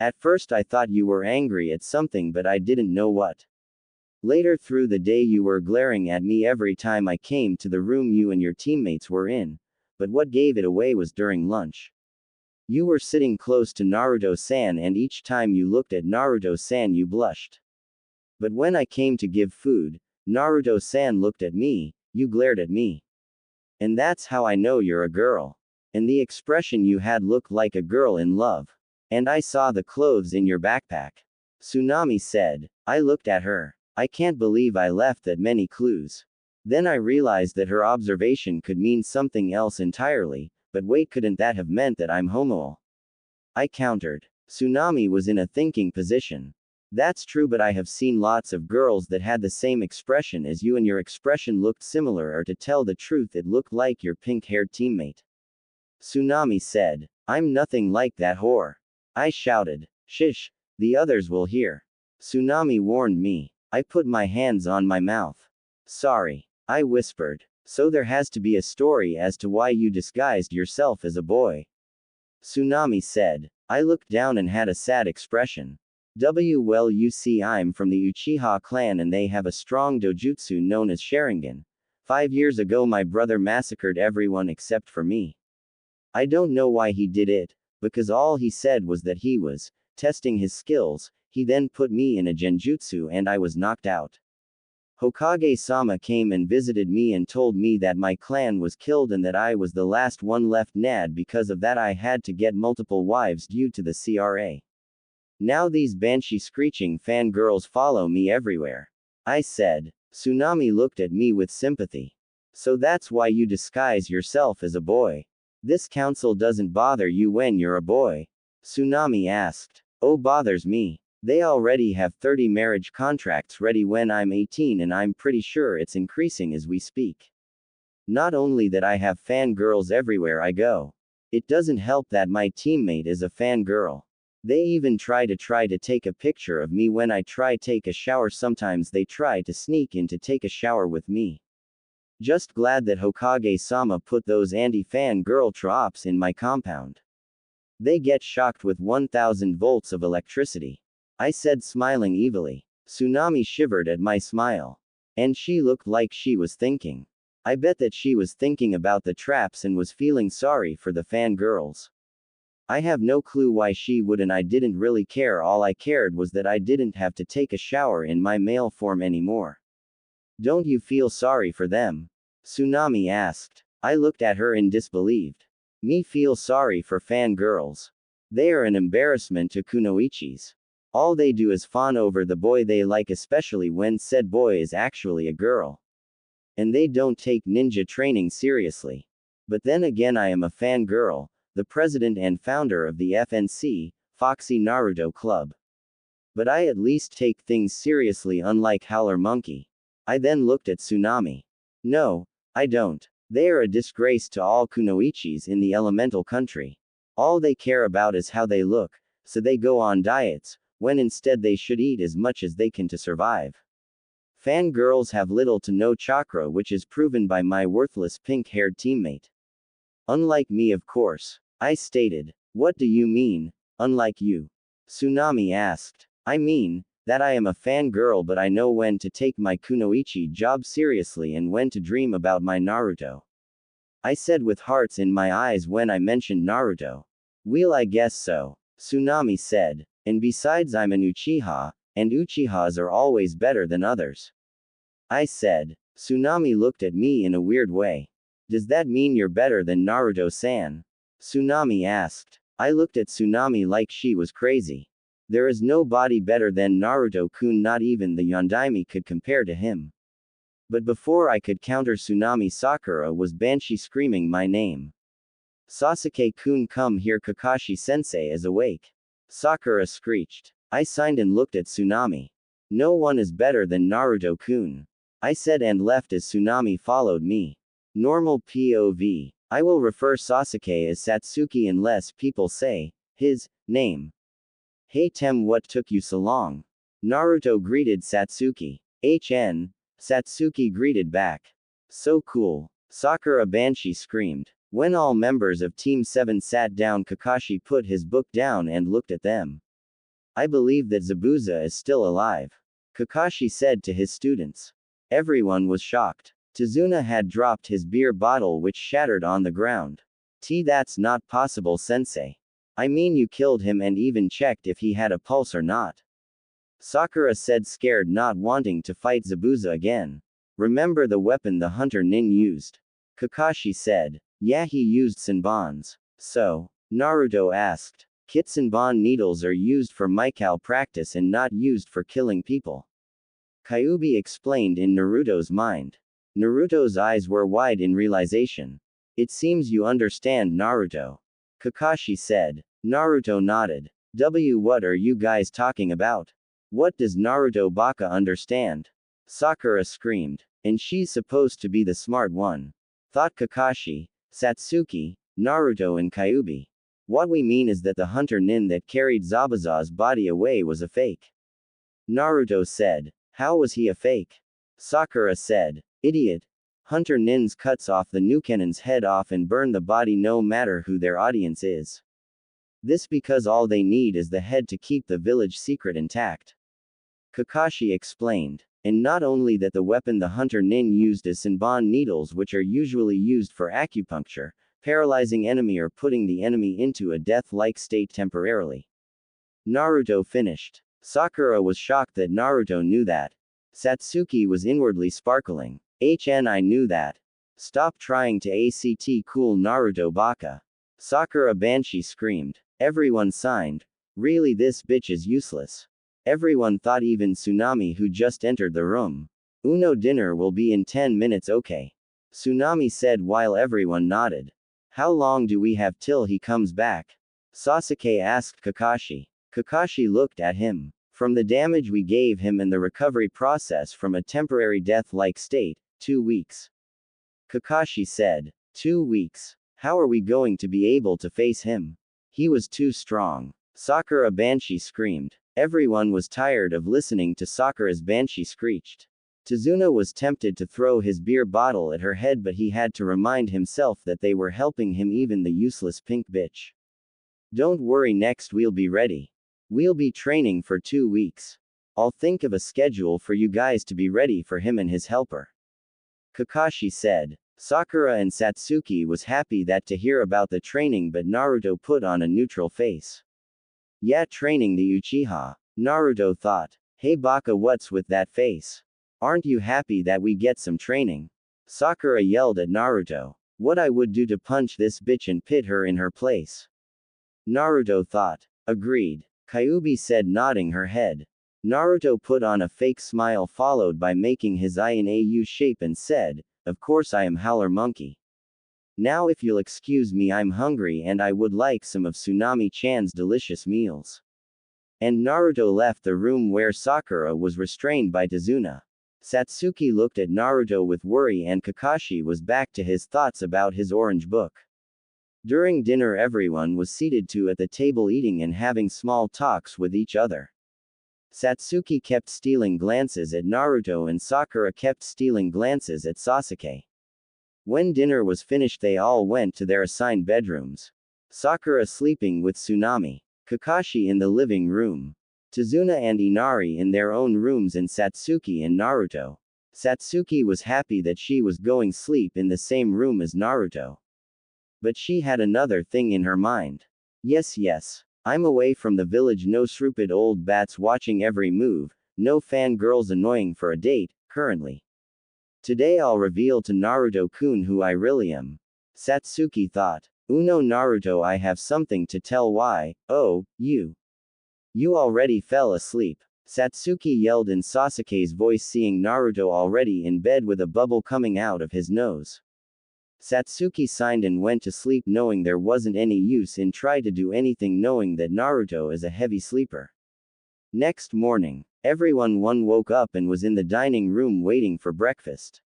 At first I thought you were angry at something, but I didn't know what. Later through the day you were glaring at me every time I came to the room you and your teammates were in, but what gave it away was during lunch. You were sitting close to Naruto-san, and each time you looked at Naruto-san you blushed. But when I came to give food, Naruto-san looked at me, you glared at me. And that's how I know you're a girl. And the expression you had looked like a girl in love. And I saw the clothes in your backpack. Tsunami said. I looked at her. I can't believe I left that many clues. Then I realized that her observation could mean something else entirely, but wait, couldn't that have meant that I'm homo? I countered. Tsunami was in a thinking position. That's true, but I have seen lots of girls that had the same expression as you, and your expression looked similar, or to tell the truth it looked like your pink-haired teammate. Tsunami said. I'm nothing like that whore. I shouted. Shish, the others will hear. Tsunami warned me. I put my hands on my mouth. Sorry. I whispered. So there has to be a story as to why you disguised yourself as a boy. Tsunami said. I looked down and had a sad expression. Well, you see, I'm from the Uchiha clan and they have a strong dojutsu known as Sharingan. 5 years ago my brother massacred everyone except for me. I don't know why he did it, because all he said was that he was testing his skills. He then put me in a genjutsu and I was knocked out. Hokage-sama came and visited me and told me that my clan was killed and that I was the last one left. Because of that I had to get multiple wives due to the CRA. Now these banshee screeching fangirls follow me everywhere. I said. Tsunami looked at me with sympathy. So that's why you disguise yourself as a boy. This council doesn't bother you when you're a boy? Tsunami asked. Oh, bothers me. They already have 30 marriage contracts ready when I'm 18, and I'm pretty sure it's increasing as we speak. Not only that, I have fangirls everywhere I go. It doesn't help that my teammate is a fangirl. They even try to take a picture of me when I take a shower. Sometimes they try to sneak in to take a shower with me. Just glad that Hokage-sama put those anti-fangirl traps in my compound. They get shocked with 1000 volts of electricity. I said, smiling evilly. Tsunami shivered at my smile. And she looked like she was thinking. I bet that she was thinking about the traps and was feeling sorry for the fangirls. I have no clue why she would, and I didn't really care. All I cared was that I didn't have to take a shower in my male form anymore. Don't you feel sorry for them? Tsunami asked. I looked at her in disbelief. Me feel sorry for fangirls? They are an embarrassment to kunoichis. All they do is fawn over the boy they like, especially when said boy is actually a girl. And they don't take ninja training seriously. But then again, I am a fangirl, the president and founder of the FNC, Foxy Naruto Club. But I at least take things seriously, unlike Howler Monkey. I then looked at Tsunami. No, I don't. They are a disgrace to all kunoichis in the elemental country. All they care about is how they look, so they go on diets, when instead they should eat as much as they can to survive. Fangirls have little to no chakra, which is proven by my worthless pink-haired teammate. Unlike me, of course. I stated. What do you mean, unlike you? Tsunami asked. I mean, that I am a fangirl, but I know when to take my kunoichi job seriously and when to dream about my Naruto. I said with hearts in my eyes when I mentioned Naruto. Well, I guess so. Tsunami said. And besides, I'm an Uchiha, and Uchihas are always better than others. I said. Tsunami looked at me in a weird way. Does that mean you're better than Naruto-san? Tsunami asked. I looked at Tsunami like she was crazy. There is nobody better than Naruto-kun, not even the Yondaime could compare to him. But before I could counter Tsunami, Sakura was banshee screaming my name. Sasuke-kun, come here, Kakashi-sensei is awake. Sakura screeched. I signed and looked at Tsunami. No one is better than Naruto-kun. I said and left as Tsunami followed me. Normal POV. I will refer Sasuke as Satsuki unless people say his name. Hey Tem, what took you so long? Naruto greeted Satsuki. HN. Satsuki greeted back. So cool. Sakura Banshee screamed. When all members of Team 7 sat down, Kakashi put his book down and looked at them. I believe that Zabuza is still alive. Kakashi said to his students. Everyone was shocked. Tazuna had dropped his beer bottle, which shattered on the ground. That's not possible, sensei. I mean, you killed him and even checked if he had a pulse or not. Sakura said, scared, not wanting to fight Zabuza again. Remember the weapon the hunter nin used? Kakashi said. Yeah, he used Senbons. So? Naruto asked. Kitsenbon needles are used for Mikao practice and not used for killing people. Kyuubi explained in Naruto's mind. Naruto's eyes were wide in realization. It seems you understand, Naruto. Kakashi said. Naruto nodded. What are you guys talking about? What does Naruto Baka understand? Sakura screamed. And she's supposed to be the smart one. Thought Kakashi, Satsuki, Naruto and Kyuubi. What we mean is that the hunter nin that carried Zabuza's body away was a fake. Naruto said. How was he a fake? Sakura said. Idiot. Hunter nins cuts off the Nukenen's head off and burn the body no matter who their audience is. This because all they need is the head to keep the village secret intact. Kakashi explained. And not only that, the weapon the hunter nin used is Senbon needles, which are usually used for acupuncture, paralyzing enemy or putting the enemy into a death-like state temporarily. Naruto finished. Sakura was shocked that Naruto knew that. Satsuki was inwardly sparkling. I knew that. Stop trying to act cool, Naruto Baka. Sakura Banshee screamed. Everyone signed. Really, this bitch is useless. Everyone thought, even Tsunami, who just entered the room. Uno, dinner will be in 10 minutes, okay? Tsunami said while everyone nodded. How long do we have till he comes back? Sasuke asked Kakashi. Kakashi looked at him. From the damage we gave him and the recovery process from a temporary death-like state, 2 weeks. Kakashi said. 2 weeks. How are we going to be able to face him? He was too strong. Sakura Banshee screamed. Everyone was tired of listening to Sakura's Banshee screeched. Tazuna was tempted to throw his beer bottle at her head, but he had to remind himself that they were helping him, even the useless pink bitch. Don't worry, next we'll be ready. We'll be training for 2 weeks. I'll think of a schedule for you guys to be ready for him and his helper. Kakashi said. Sakura and Satsuki was happy that to hear about the training, but Naruto put on a neutral face. Yeah, training the Uchiha. Naruto thought. Hey Baka, what's with that face? Aren't you happy that we get some training? Sakura yelled at Naruto. What I would do to punch this bitch and pit her in her place. Naruto thought. Agreed. Kyuubi said, nodding her head. Naruto put on a fake smile followed by making his eye in a U shape and said, of course I am Howler Monkey. Now if you'll excuse me, I'm hungry and I would like some of Tsunami-chan's delicious meals. And Naruto left the room where Sakura was restrained by Tazuna. Satsuki looked at Naruto with worry and Kakashi was back to his thoughts about his orange book. During dinner, everyone was seated at the table eating and having small talks with each other. Satsuki kept stealing glances at Naruto and Sakura kept stealing glances at Sasuke. When dinner was finished, they all went to their assigned bedrooms. Sakura sleeping with Tsunami. Kakashi in the living room. Tazuna and Inari in their own rooms, and Satsuki and Naruto. Satsuki was happy that she was going to sleep in the same room as Naruto. But she had another thing in her mind. Yes. I'm away from the village, no stupid old bats watching every move, no fangirls annoying for a date, currently. Today I'll reveal to Naruto-kun who I really am. Satsuki thought. Uno, Naruto, I have something to tell. Why? Oh, you already fell asleep. Satsuki yelled in Sasuke's voice, seeing Naruto already in bed with a bubble coming out of his nose. Satsuki signed and went to sleep knowing there wasn't any use in trying to do anything knowing that Naruto is a heavy sleeper. Next morning, everyone woke up and was in the dining room waiting for breakfast.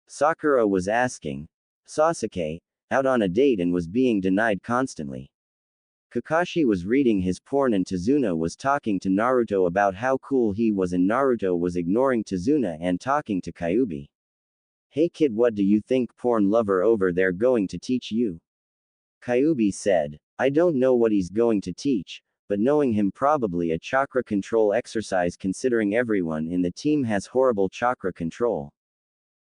Sakura was asking Sasuke out on a date and was being denied constantly. Kakashi was reading his porn and Tazuna was talking to Naruto about how cool he was and Naruto was ignoring Tazuna and talking to Kyuubi. Hey kid, what do you think porn lover over there going to teach you? Kyuubi said. I don't know what he's going to teach, but knowing him probably a chakra control exercise considering everyone in the team has horrible chakra control.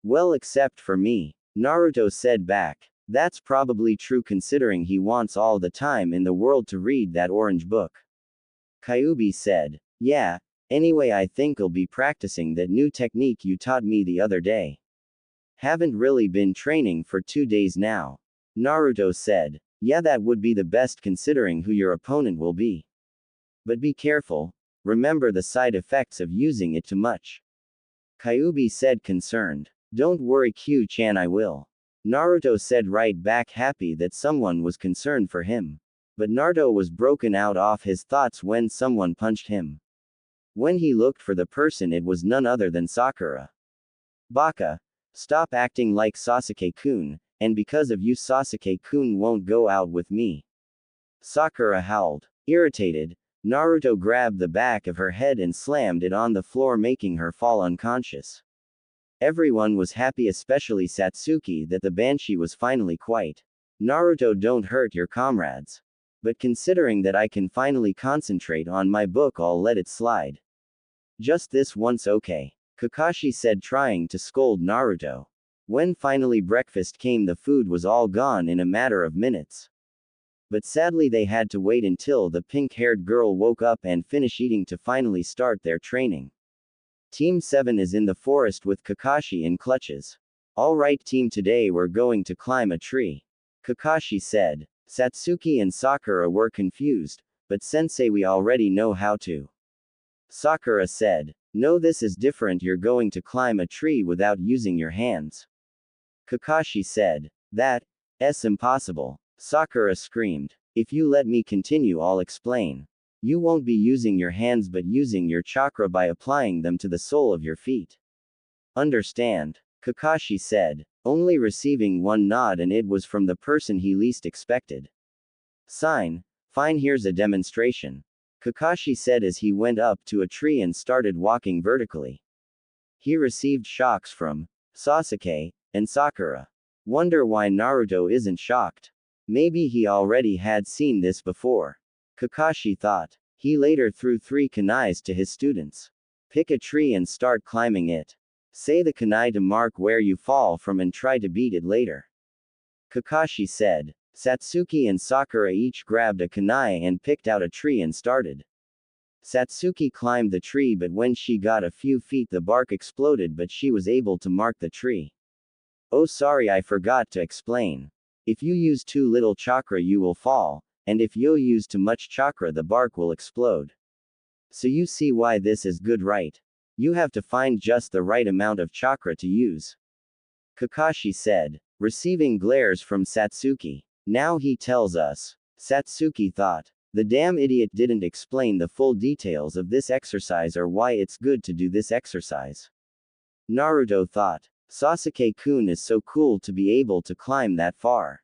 Well, except for me, Naruto said back. That's probably true considering he wants all the time in the world to read that orange book. Kyuubi said. Yeah, anyway I think I'll be practicing that new technique you taught me the other day. Haven't really been training for 2 days now. Naruto said. Yeah, that would be the best considering who your opponent will be. But be careful, remember the side effects of using it too much. Kyuubi said concerned. Don't worry Q-chan, I will. Naruto said right back happy that someone was concerned for him. But Naruto was broken out of his thoughts when someone punched him. When he looked for the person it was none other than Sakura. Baka. Stop acting like Sasuke-kun, and because of you Sasuke-kun won't go out with me. Sakura howled. Irritated, Naruto grabbed the back of her head and slammed it on the floor making her fall unconscious. Everyone was happy especially Satsuki that the Banshee was finally quiet. Naruto, don't hurt your comrades. But considering that I can finally concentrate on my book I'll let it slide. Just this once okay. Kakashi said trying to scold Naruto. When finally breakfast came the food was all gone in a matter of minutes. But sadly they had to wait until the pink-haired girl woke up and finish eating to finally start their training. Team 7 is in the forest with Kakashi in clutches. Alright team, today we're going to climb a tree. Kakashi said. Satsuki and Sakura were confused, but sensei we already know how to. Sakura said. No, this is different, you're going to climb a tree without using your hands. Kakashi said. That's impossible. Sakura screamed. If you let me continue I'll explain. You won't be using your hands but using your chakra by applying them to the sole of your feet. Understand? Kakashi said, only receiving one nod and it was from the person he least expected. Fine, here's a demonstration. Kakashi said as he went up to a tree and started walking vertically. He received shocks from Sasuke and Sakura. Wonder why Naruto isn't shocked. Maybe he already had seen this before. Kakashi thought. He later threw 3 kunais to his students. Pick a tree and start climbing it. Say the kunai to mark where you fall from and try to beat it later. Kakashi said. Satsuki and Sakura each grabbed a kunai and picked out a tree and started. Satsuki climbed the tree but when she got a few feet the bark exploded but she was able to mark the tree. Oh sorry, I forgot to explain. If you use too little chakra you will fall, and if you use too much chakra the bark will explode. So you see why this is good, right? You have to find just the right amount of chakra to use. Kakashi said, receiving glares from Satsuki. Now he tells us. Satsuki thought. The damn idiot didn't explain the full details of this exercise or why it's good to do this exercise. Naruto thought. Sasuke-kun is so cool to be able to climb that far.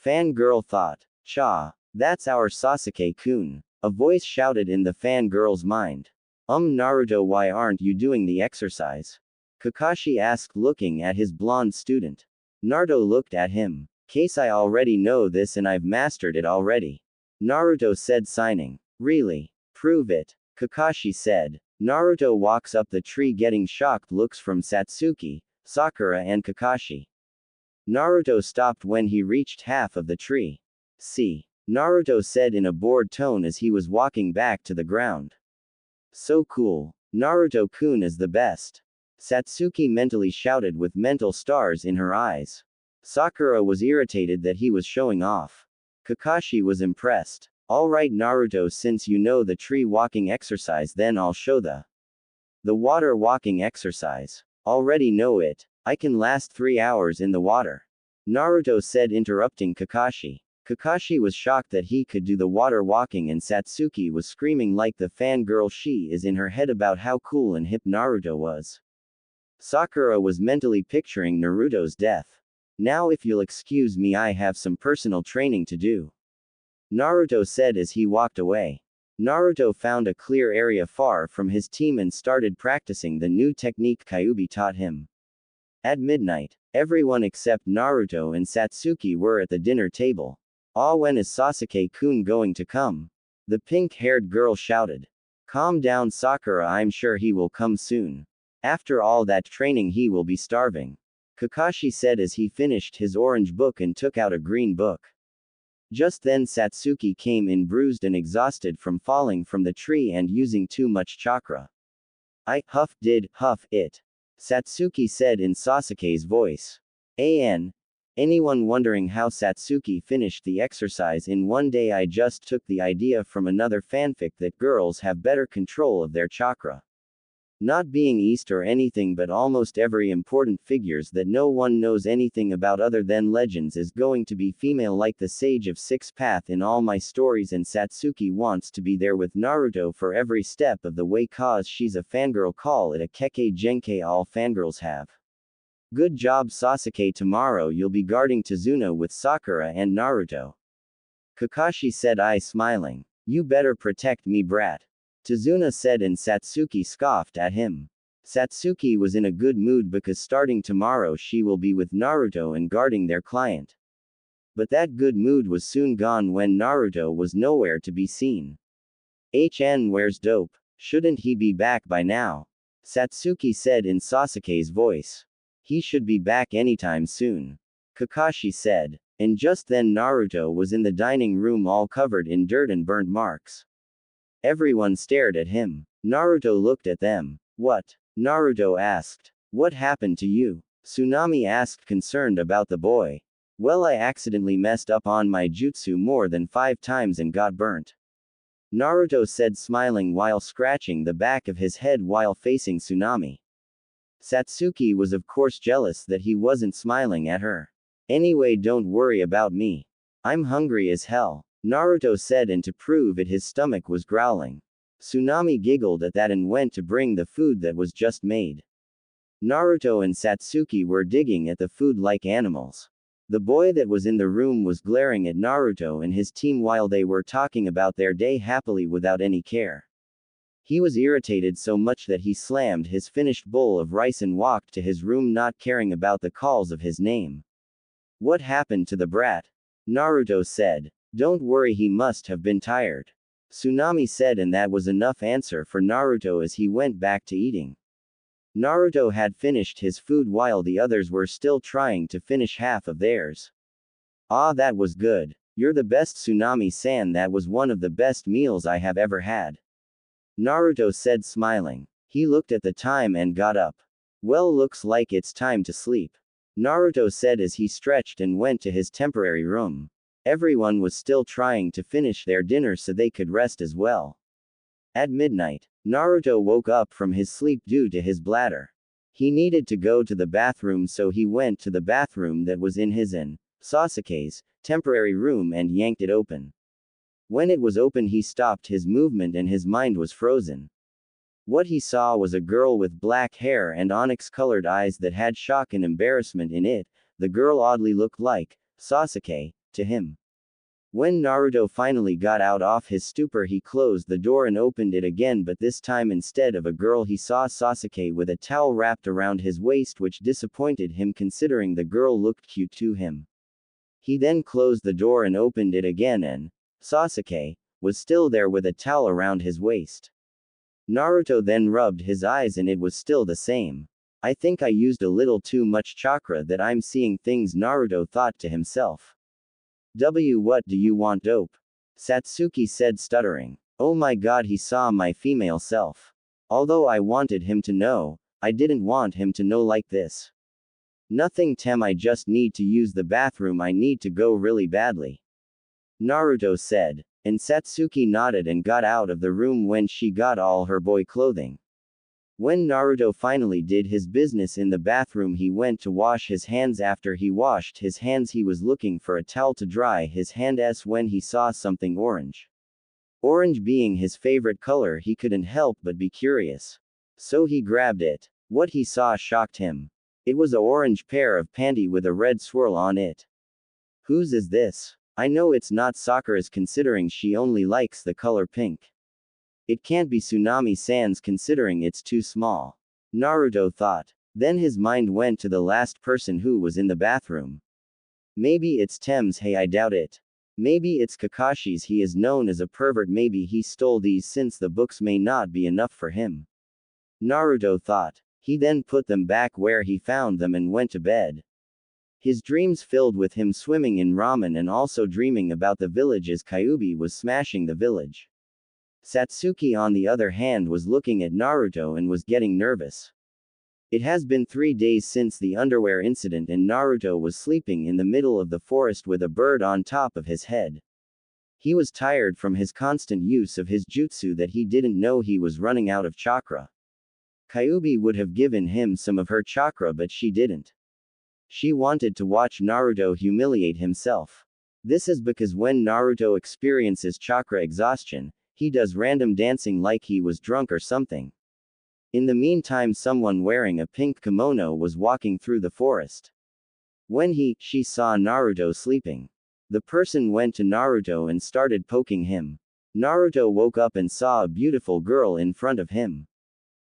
Fangirl thought. Cha, that's our Sasuke-kun. A voice shouted in the fangirl's mind. Naruto, why aren't you doing the exercise? Kakashi asked looking at his blonde student. Naruto looked at him. Case I already know this and I've mastered it already. Naruto said signing. Really? Prove it. Kakashi said. Naruto walks up the tree getting shocked looks from Satsuki, Sakura and Kakashi. Naruto stopped when he reached half of the tree. See. Naruto said in a bored tone as he was walking back to the ground. So cool. Naruto-kun is the best. Satsuki mentally shouted with mental stars in her eyes. Sakura was irritated that he was showing off. Kakashi was impressed. Alright Naruto, since you know the tree walking exercise then I'll show the water walking exercise. Already know it. I can last 3 hours in the water. Naruto said, interrupting Kakashi. Kakashi was shocked that he could do the water walking, and Satsuki was screaming like the fangirl she is in her head about how cool and hip Naruto was. Sakura was mentally picturing Naruto's death. Now, if you'll excuse me, I have some personal training to do, Naruto said as he walked away. Naruto found a clear area far from his team and started practicing the new technique Kyuubi taught him. At midnight, everyone except Naruto and Satsuki were at the dinner table. Ah, when is Sasuke-kun going to come? The pink-haired girl shouted. Calm down, Sakura, I'm sure he will come soon. After all that training he will be starving, Kakashi said as he finished his orange book and took out a green book. Just then Satsuki came in, bruised and exhausted from falling from the tree and using too much chakra. I did it, Satsuki said in Sasuke's voice. Anyone wondering how Satsuki finished the exercise in one day? I just took the idea from another fanfic that girls have better control of their chakra. Not being East or anything, but almost every important figures that no one knows anything about other than legends is going to be female, like the Sage of Six Path in all my stories, and Satsuki wants to be there with Naruto for every step of the way cause she's a fangirl. Call it a keke genkai all fangirls have. Good job, Sasuke. Tomorrow you'll be guarding Tazuna with Sakura and Naruto, Kakashi said, smiling. You better protect me, brat, Tazuna said, and Satsuki scoffed at him. Satsuki was in a good mood because starting tomorrow she will be with Naruto and guarding their client. But that good mood was soon gone when Naruto was nowhere to be seen. Where's Dope? Shouldn't he be back by now? Satsuki said in Sasuke's voice. He should be back anytime soon, Kakashi said. And just then Naruto was in the dining room, all covered in dirt and burnt marks. Everyone stared at him. Naruto looked at them. What? Naruto asked. What happened to you? Tsunami asked, concerned about the boy. Well, I accidentally messed up on my jutsu more than 5 times and got burnt, Naruto said, smiling while scratching the back of his head while facing Tsunami. Satsuki was of course jealous that he wasn't smiling at her. Anyway, don't worry about me. I'm hungry as hell, Naruto said, and to prove it his stomach was growling. Tsunami giggled at that and went to bring the food that was just made. Naruto and Satsuki were digging at the food like animals. The boy that was in the room was glaring at Naruto and his team while they were talking about their day happily without any care. He was irritated so much that he slammed his finished bowl of rice and walked to his room, not caring about the calls of his name. What happened to the brat? Naruto said. Don't worry, he must have been tired, Tsunami said, and that was enough answer for Naruto as he went back to eating. Naruto had finished his food while the others were still trying to finish half of theirs. Ah, that was good. You're the best, Tsunami-san. That was one of the best meals I have ever had, Naruto said, smiling. He looked at the time and got up. Well, looks like it's time to sleep, Naruto said as he stretched and went to his temporary room. Everyone was still trying to finish their dinner so they could rest as well. At midnight, Naruto woke up from his sleep due to his bladder. He needed to go to the bathroom, so he went to the bathroom that was in his and Sasuke's temporary room and yanked it open. When it was open, he stopped his movement and his mind was frozen. What he saw was a girl with black hair and onyx-colored eyes that had shock and embarrassment in it. The girl oddly looked like Sasuke to him. When Naruto finally got out of his stupor, he closed the door and opened it again, but this time instead of a girl he saw Sasuke with a towel wrapped around his waist, which disappointed him considering the girl looked cute to him. He then closed the door and opened it again, and Sasuke was still there with a towel around his waist. Naruto then rubbed his eyes and it was still the same. I think I used a little too much chakra that I'm seeing things, Naruto thought to himself. What do you want, Dope? Satsuki said, stuttering. Oh my god, he saw my female self. Although I wanted him to know, I didn't want him to know like this. Nothing, Tem, I just need to use the bathroom, I need to go really badly, Naruto said. And Satsuki nodded and got out of the room when she got all her boy clothing. When Naruto finally did his business in the bathroom, he went to wash his hands. After he washed his hands, he was looking for a towel to dry his hands when he saw something orange. Orange being his favorite color, he couldn't help but be curious. So he grabbed it. What he saw shocked him. It was an orange pair of panty with a red swirl on it. Whose is this? I know it's not Sakura's, considering she only likes the color pink. It can't be Tsunami-san's, considering it's too small. Naruto thought. Then his mind went to the last person who was in the bathroom. Maybe it's Tem's. Hey, I doubt it. Maybe it's Kakashi's. He is known as a pervert. Maybe he stole these since the books may not be enough for him. Naruto thought. He then put them back where he found them and went to bed. His dreams filled with him swimming in ramen and also dreaming about the village as Kyuubi was smashing the village. Satsuki, on the other hand, was looking at Naruto and was getting nervous. It has been 3 days since the underwear incident, and Naruto was sleeping in the middle of the forest with a bird on top of his head. He was tired from his constant use of his jutsu that he didn't know he was running out of chakra. Kyuubi would have given him some of her chakra, but she didn't. She wanted to watch Naruto humiliate himself. This is because when Naruto experiences chakra exhaustion, he does random dancing like he was drunk or something. In the meantime, someone wearing a pink kimono was walking through the forest. When she saw Naruto sleeping, the person went to Naruto and started poking him. Naruto woke up and saw a beautiful girl in front of him.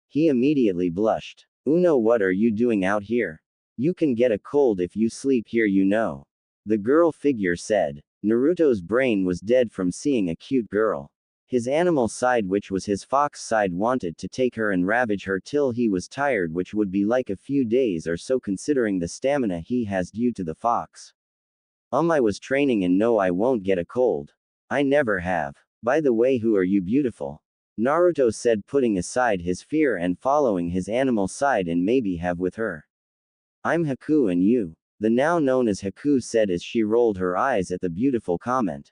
He immediately blushed. "Uno, what are you doing out here? You can get a cold if you sleep here, you know," the girl figure said. Naruto's brain was dead from seeing a cute girl. His animal side, which was his fox side, wanted to take her and ravage her till he was tired, which would be like a few days or so considering the stamina he has due to the fox. I was training and no, I won't get a cold. I never have. By the way, who are you, beautiful? Naruto said, putting aside his fear and following his animal side and maybe have with her. I'm Haku, and you? The now known as Haku said as she rolled her eyes at the beautiful comment.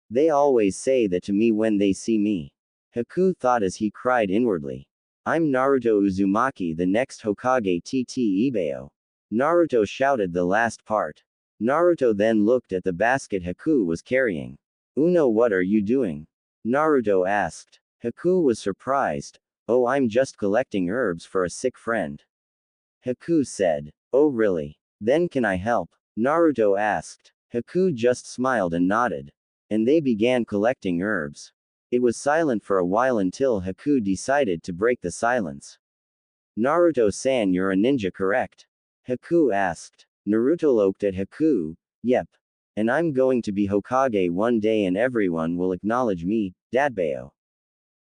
They always say that to me when they see me. Haku thought as he cried inwardly. I'm Naruto Uzumaki, the next Hokage TT Ibeo. Naruto shouted the last part. Naruto then looked at the basket Haku was carrying. Uno, what are you doing? Naruto asked. Haku was surprised. Oh, I'm just collecting herbs for a sick friend. Haku said. Oh really? Then can I help? Naruto asked. Haku just smiled and nodded. And they began collecting herbs. It was silent for a while until Haku decided to break the silence. Naruto-san, you're a ninja, correct? Haku asked. Naruto looked at Haku. Yep. And I'm going to be Hokage one day and everyone will acknowledge me, Dadbeo.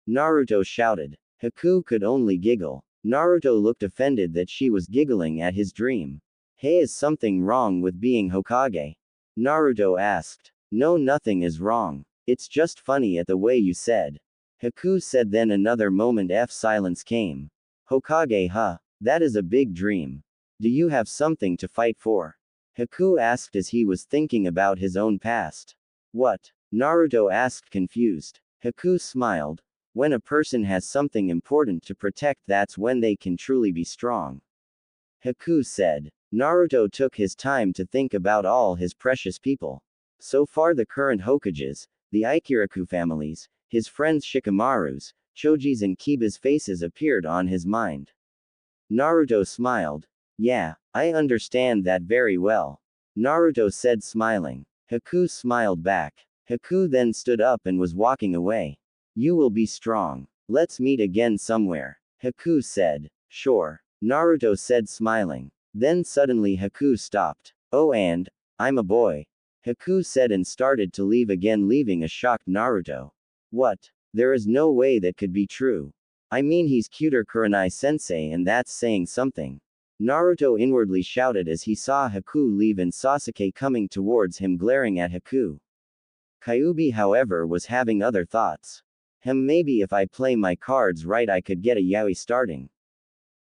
Naruto shouted. Haku could only giggle. Naruto looked offended that she was giggling at his dream. Hey, is something wrong with being Hokage? Naruto asked. No, nothing is wrong. It's just funny at the way you said. Haku said. Then another moment silence came. Hokage, huh? That is a big dream. Do you have something to fight for? Haku asked as he was thinking about his own past. What? Naruto asked, confused. Haku smiled. When a person has something important to protect, that's when they can truly be strong. Haku said. Naruto took his time to think about all his precious people. So far, the current Hokages, the Ikiraku families, his friends Shikamaru's, Choji's and Kiba's faces appeared on his mind. Naruto smiled. Yeah, I understand that very well. Naruto said, smiling. Haku smiled back. Haku then stood up and was walking away. You will be strong. Let's meet again somewhere. Haku said. Sure. Naruto said, smiling. Then suddenly Haku stopped. Oh, and I'm a boy. Haku said and started to leave again, leaving a shocked Naruto. What? There is no way that could be true. I mean, he's cuter Kurenai-sensei, and that's saying something. Naruto inwardly shouted as he saw Haku leave and Sasuke coming towards him glaring at Haku. Kyuubi, however, was having other thoughts. Maybe if I play my cards right I could get a yaoi starting.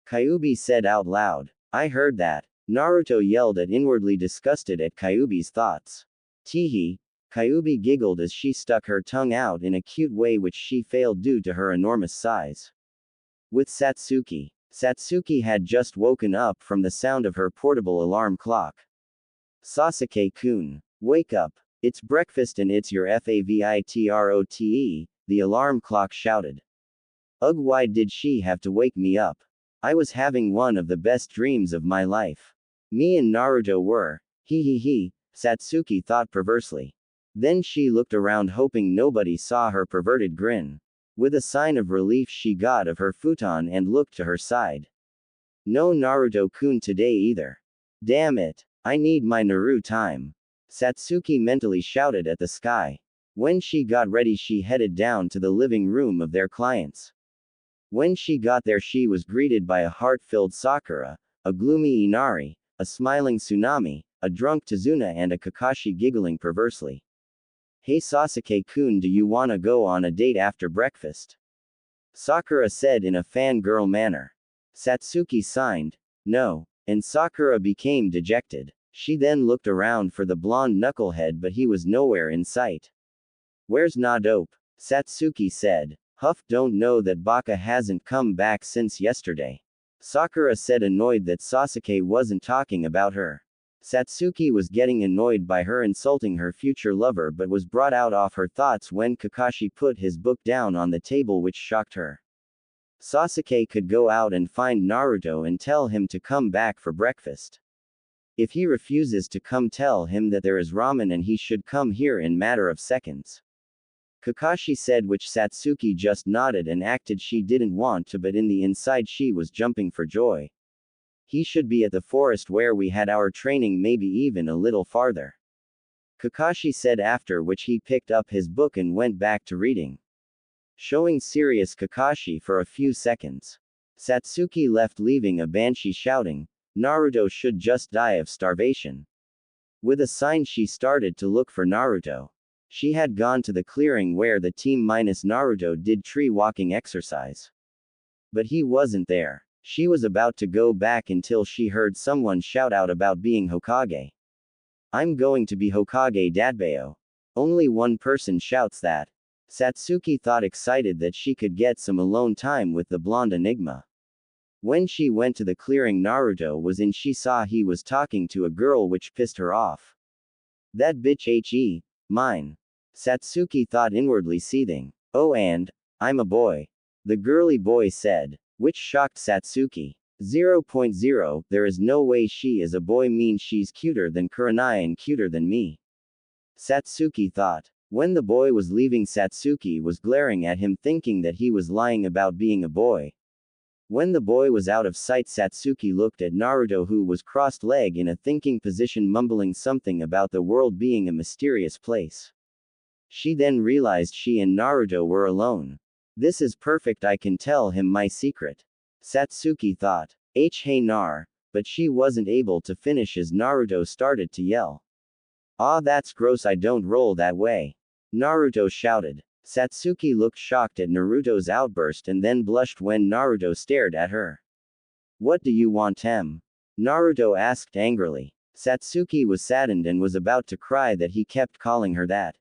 Kyuubi said out loud. I heard that. Naruto yelled at, inwardly disgusted at Kyuubi's thoughts. Teehee. Kyuubi giggled as she stuck her tongue out in a cute way which she failed due to her enormous size. With Satsuki. Satsuki had just woken up from the sound of her portable alarm clock. Sasuke-kun. Wake up. It's breakfast and it's your favitrote, the alarm clock shouted. Ugh, why did she have to wake me up? I was having one of the best dreams of my life. Me and Naruto were. He, Satsuki thought perversely. Then she looked around hoping nobody saw her perverted grin. With a sign of relief she got of her futon and looked to her side. No Naruto-kun today either. Damn it. I need my Naru time. Satsuki mentally shouted at the sky. When she got ready she headed down to the living room of their clients. When she got there she was greeted by a heart-filled Sakura, a gloomy Inari, a smiling Tsunami, a drunk Tazuna and a Kakashi giggling perversely. Hey Sasuke-kun, do you wanna go on a date after breakfast? Sakura said in a fangirl manner. Satsuki signed, no, and Sakura became dejected. She then looked around for the blonde knucklehead but he was nowhere in sight. Where's Nadope? Satsuki said. Huff, don't know that Baka hasn't come back since yesterday. Sakura said, annoyed that Sasuke wasn't talking about her. Satsuki was getting annoyed by her insulting her future lover but was brought out of her thoughts when Kakashi put his book down on the table, which shocked her. Sasuke could go out and find Naruto and tell him to come back for breakfast. If he refuses to come, tell him that there is ramen and he should come here in matter of seconds. Kakashi said, which Satsuki just nodded and acted she didn't want to, but in the inside she was jumping for joy. He should be at the forest where we had our training, maybe even a little farther. Kakashi said, after which he picked up his book and went back to reading. Showing serious Kakashi for a few seconds. Satsuki left, leaving a Banshee shouting, Naruto should just die of starvation. With a sign she started to look for Naruto. She had gone to the clearing where the team minus Naruto did tree walking exercise. But he wasn't there. She was about to go back until she heard someone shout out about being Hokage. I'm going to be Hokage Dadbeo. Only one person shouts that. Satsuki thought, excited that she could get some alone time with the blonde enigma. When she went to the clearing Naruto was in, she saw he was talking to a girl, which pissed her off. That bitch mine. Satsuki thought, inwardly seething. Oh, and I'm a boy. The girly boy said, which shocked Satsuki. 0.0, there is no way she is a boy, means she's cuter than Kurenai and cuter than me. Satsuki thought. When the boy was leaving, Satsuki was glaring at him, thinking that he was lying about being a boy. When the boy was out of sight, Satsuki looked at Naruto, who was crossed-legged in a thinking position, mumbling something about the world being a mysterious place. She then realized she and Naruto were alone. This is perfect, I can tell him my secret. Satsuki thought. Hey Nar, but she wasn't able to finish as Naruto started to yell. Ah, that's gross, I don't roll that way. Naruto shouted. Satsuki looked shocked at Naruto's outburst and then blushed when Naruto stared at her. What do you want, Em? Naruto asked angrily. Satsuki was saddened and was about to cry that he kept calling her that.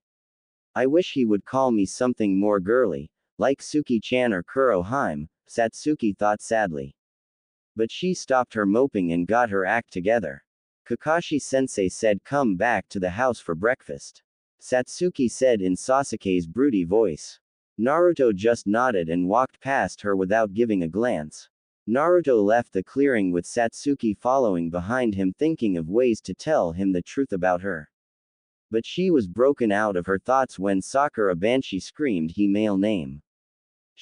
I wish he would call me something more girly, like Suki-chan or Kurohime, Satsuki thought sadly. But she stopped her moping and got her act together. Kakashi-sensei said, come back to the house for breakfast. Satsuki said in Sasuke's broody voice. Naruto just nodded and walked past her without giving a glance. Naruto left the clearing with Satsuki following behind him, thinking of ways to tell him the truth about her. But she was broken out of her thoughts when Sakura Banshee screamed her male name.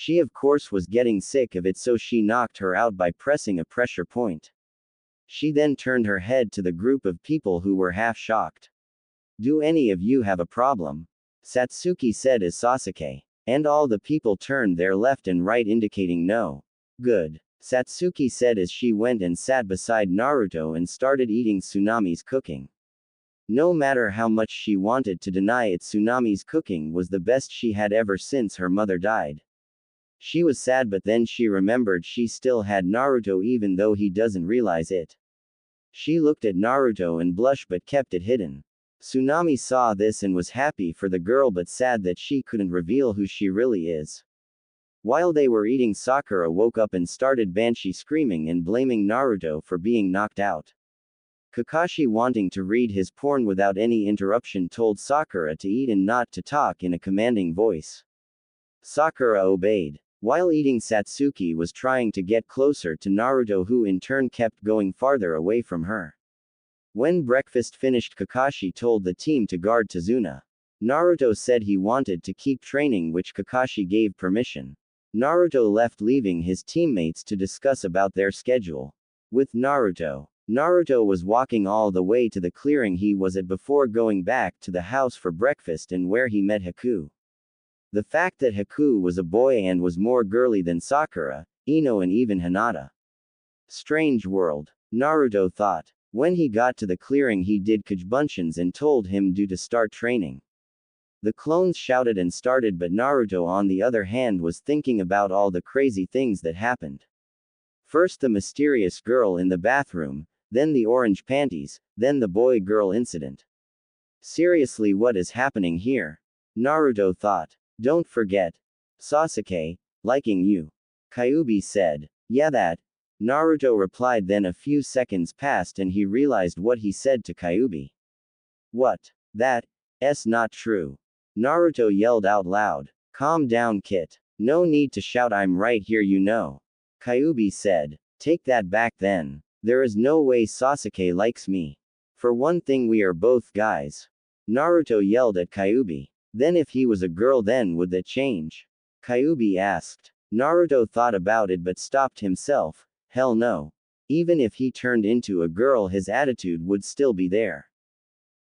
She of course was getting sick of it, so she knocked her out by pressing a pressure point. She then turned her head to the group of people who were half shocked. Do any of you have a problem? Satsuki said as Sasuke. And all the people turned their left and right, indicating no. Good. Satsuki said as she went and sat beside Naruto and started eating Tsunami's cooking. No matter how much she wanted to deny it, Tsunami's cooking was the best she had ever since her mother died. She was sad, but then she remembered she still had Naruto even though he doesn't realize it. She looked at Naruto and blushed but kept it hidden. Tsunami saw this and was happy for the girl but sad that she couldn't reveal who she really is. While they were eating, Sakura woke up and started banshee screaming and blaming Naruto for being knocked out. Kakashi, wanting to read his porn without any interruption, told Sakura to eat and not to talk in a commanding voice. Sakura obeyed. While eating, Satsuki was trying to get closer to Naruto, who in turn kept going farther away from her. When breakfast finished, Kakashi told the team to guard Tazuna. Naruto said he wanted to keep training, which Kakashi gave permission. Naruto left, leaving his teammates to discuss about their schedule. With Naruto was walking all the way to the clearing he was at before going back to the house for breakfast, and where he met Haku. The fact that Haku was a boy and was more girly than Sakura, Ino, and even Hinata. Strange world, Naruto thought. When he got to the clearing, he did Kajbunshin's and told him to start training. The clones shouted and started, but Naruto, on the other hand, was thinking about all the crazy things that happened. First the mysterious girl in the bathroom, then the orange panties, then the boy-girl incident. Seriously, what is happening here? Naruto thought. Don't forget Sasuke, liking you. Kyuubi said. Yeah, that. Naruto replied. Then a few seconds passed and he realized what he said to Kyuubi. What? That's not true. Naruto yelled out loud. Calm down, Kit. No need to shout, I'm right here, you know. Kyuubi said. Take that back then. There is no way Sasuke likes me. For one thing, we are both guys. Naruto yelled at Kyuubi. Then if he was a girl, then would that change? Kyuubi asked. Naruto thought about it but stopped himself. Hell no. Even if he turned into a girl, his attitude would still be there.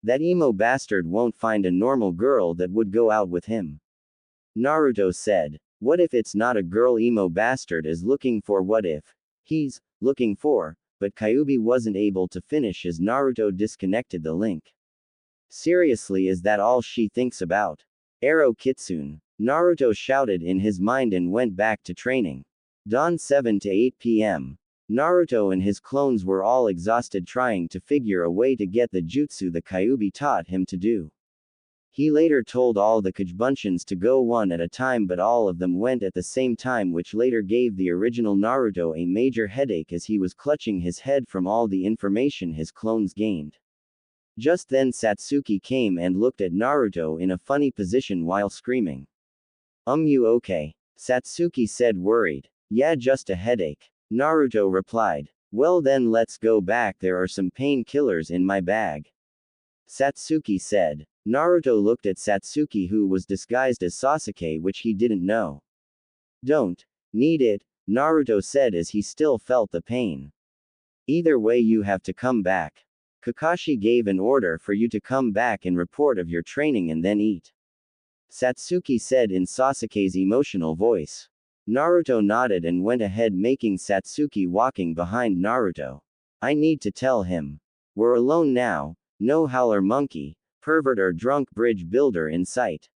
That emo bastard won't find a normal girl that would go out with him. Naruto said. What if it's not a girl emo bastard is looking for? What if he's looking for? But Kyuubi wasn't able to finish as Naruto disconnected the link. Seriously, is that all she thinks about? Ero Kitsune. Naruto shouted in his mind and went back to training. Dawn 7 to 8 p.m. Naruto and his clones were all exhausted trying to figure a way to get the jutsu the Kyuubi taught him to do. He later told all the Kajbunshins to go one at a time, but all of them went at the same time, which later gave the original Naruto a major headache as he was clutching his head from all the information his clones gained. Just then Satsuki came and looked at Naruto in a funny position while screaming. You okay? Satsuki said, worried. Yeah, just a headache. Naruto replied. Well then let's go back, there are some painkillers in my bag. Satsuki said. Naruto looked at Satsuki, who was disguised as Sasuke, which he didn't know. Don't need it, Naruto said as he still felt the pain. Either way, you have to come back. Kakashi gave an order for you to come back and report of your training and then eat. Satsuki said in Sasuke's emotional voice. Naruto nodded and went ahead, making Satsuki walking behind Naruto. I need to tell him. We're alone now, no howler monkey, pervert or drunk bridge builder in sight.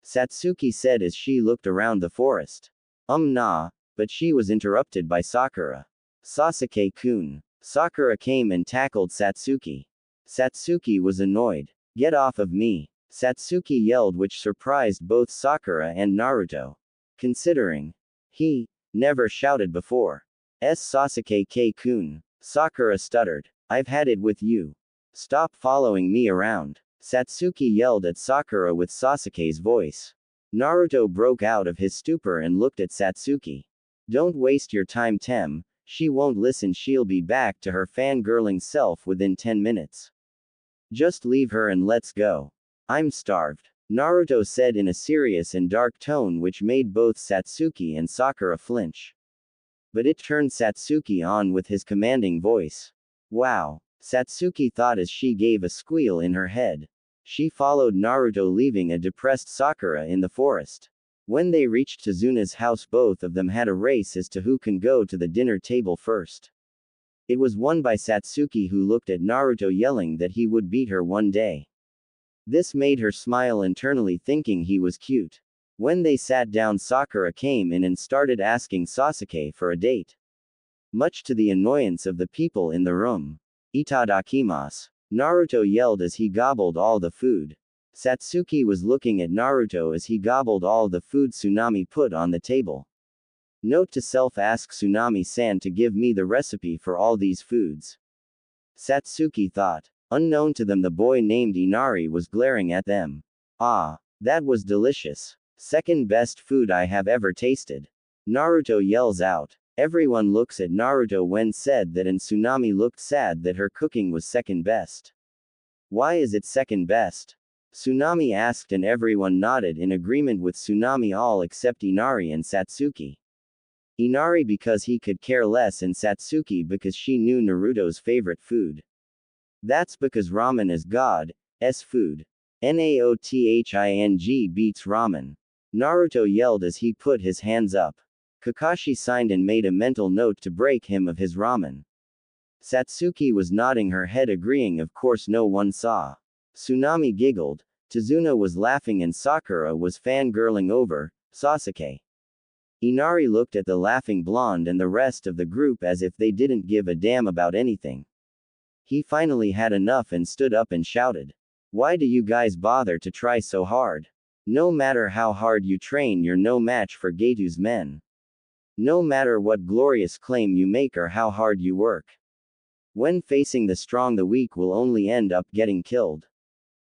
Satsuki said as she looked around the forest. Nah, but she was interrupted by Sakura. Sasuke-kun. Sakura came and tackled Satsuki. Satsuki was annoyed. Get off of me. Satsuki yelled, which surprised both Sakura and Naruto. Considering he never shouted before. Sasuke-kun. Sakura stuttered. I've had it with you. Stop following me around. Satsuki yelled at Sakura with Sasuke's voice. Naruto broke out of his stupor and looked at Satsuki. Don't waste your time, Tem. She won't listen. She'll be back to her fangirling self within 10 minutes. Just leave her and let's go. I'm starved. Naruto said in a serious and dark tone, which made both Satsuki and Sakura flinch. But it turned Satsuki on with his commanding voice. Wow. Satsuki thought as she gave a squeal in her head. She followed Naruto, leaving a depressed Sakura in the forest. When they reached Tazuna's house, both of them had a race as to who can go to the dinner table first. It was won by Satsuki, who looked at Naruto yelling that he would beat her one day. This made her smile internally, thinking he was cute. When they sat down, Sakura came in and started asking Sasuke for a date. Much to the annoyance of the people in the room. Itadakimasu. Naruto yelled as he gobbled all the food. Satsuki was looking at Naruto as he gobbled all the food Tsunami put on the table. Note to self: ask Tsunami-san to give me the recipe for all these foods. Satsuki thought. Unknown to them, the boy named Inari was glaring at them. Ah, that was delicious. Second best food I have ever tasted. Naruto yells out. Everyone looks at Naruto when said that, and Tsunami looked sad that her cooking was second best. Why is it second best? Tsunami asked, and everyone nodded in agreement with Tsunami, all except Inari and Satsuki. Inari because he could care less, and Satsuki because she knew Naruto's favorite food. That's because ramen is God's food. Naothing beats ramen. Naruto yelled as he put his hands up. Kakashi signed and made a mental note to break him of his ramen. Satsuki was nodding her head agreeing, of course no one saw. Tsunami giggled. Tazuna was laughing and Sakura was fangirling over Sasuke. Inari looked at the laughing blonde and the rest of the group as if they didn't give a damn about anything. He finally had enough and stood up and shouted. Why do you guys bother to try so hard? No matter how hard you train, you're no match for Getu's men. No matter what glorious claim you make or how hard you work. When facing the strong, the weak will only end up getting killed.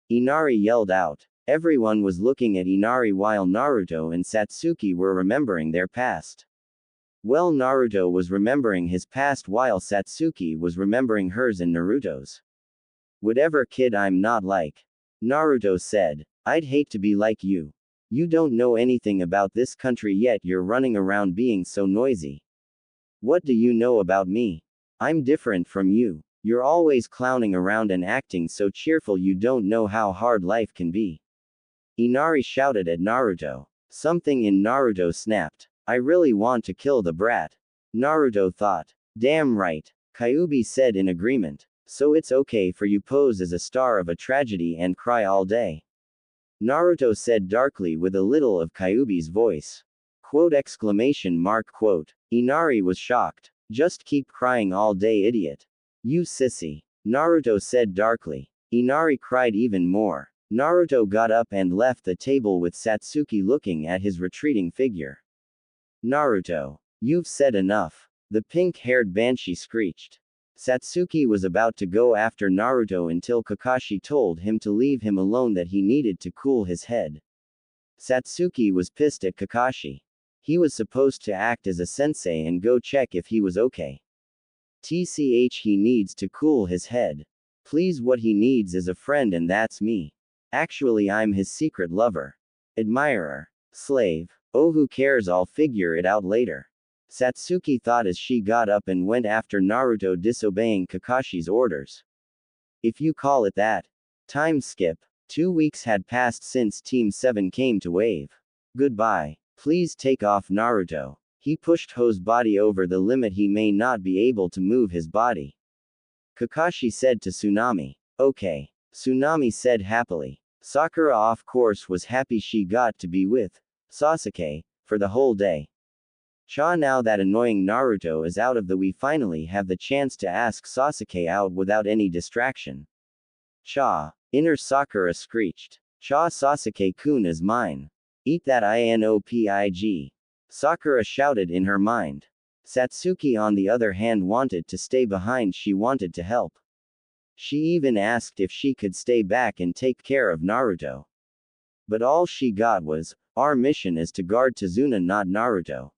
Inari yelled out. Everyone was looking at Inari while Naruto and Satsuki were remembering their past. Well, Naruto was remembering his past while Satsuki was remembering hers and Naruto's. Whatever, kid, I'm not like. Naruto said. I'd hate to be like you. You don't know anything about this country yet, you're running around being so noisy. What do you know about me? I'm different from you. You're always clowning around and acting so cheerful, you don't know how hard life can be. Inari shouted at Naruto. Something in Naruto snapped. I really want to kill the brat. Naruto thought. Damn right. Kyuubi said in agreement. So it's okay for you pose as a star of a tragedy and cry all day. Naruto said darkly with a little of Kyuubi's voice. Quote exclamation mark quote. Inari was shocked. Just keep crying all day, idiot. You sissy. Naruto said darkly. Inari cried even more. Naruto got up and left the table with Satsuki looking at his retreating figure. Naruto. You've said enough. The pink-haired banshee screeched. Satsuki was about to go after Naruto until Kakashi told him to leave him alone, that he needed to cool his head. Satsuki was pissed at Kakashi. He was supposed to act as a sensei and go check if he was okay. TCH, he needs to cool his head. Please, what he needs is a friend, and that's me. Actually, I'm his secret lover. Admirer. Slave. Oh, who cares, I'll figure it out later. Satsuki thought as she got up and went after Naruto, disobeying Kakashi's orders. If you call it that. Time skip. 2 weeks had passed since Team 7 came to Wave. Goodbye. Please take off, Naruto. He pushed Ho's body over the limit, he may not be able to move his body. Kakashi said to Tsunami. Okay. Tsunami said happily. Sakura, of course, was happy she got to be with Sasuke for the whole day. Cha, now that annoying Naruto is out of the way, we finally have the chance to ask Sasuke out without any distraction. Cha. Inner Sakura screeched. Cha, Sasuke-kun is mine. Eat that inopig. Sakura shouted in her mind. Satsuki, on the other hand, wanted to stay behind, she wanted to help. She even asked if she could stay back and take care of Naruto. But all she got was, our mission is to guard Tazuna, not Naruto.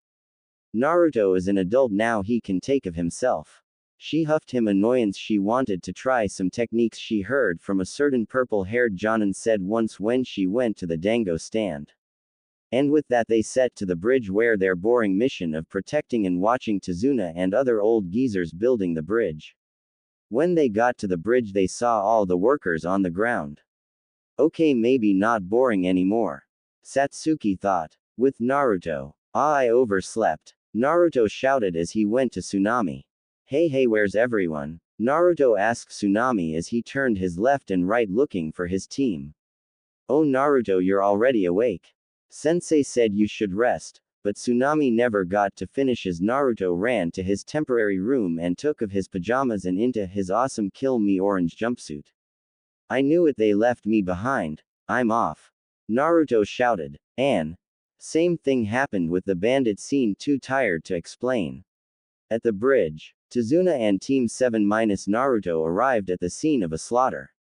Naruto is an adult now, he can take of himself. She huffed him annoyance. She wanted to try some techniques she heard from a certain purple-haired Jonin said once when she went to the Dango stand. And with that they set to the bridge where their boring mission of protecting and watching Tazuna and other old geezers building the bridge. When they got to the bridge they saw all the workers on the ground. Okay, maybe not boring anymore. Satsuki thought. With Naruto. Ah, I overslept. Naruto shouted as he went to Tsunami. Hey, where's everyone? Naruto asked Tsunami as he turned his left and right looking for his team. Oh, Naruto, you're already awake. Sensei said you should rest, but Tsunami never got to finish as Naruto ran to his temporary room and took of his pajamas and into his awesome Kill Me orange jumpsuit. I knew it, they left me behind. I'm off. Naruto shouted. Same thing happened with the bandit scene, too tired to explain. At the bridge, Tazuna and Team 7 minus Naruto arrived at the scene of a slaughter.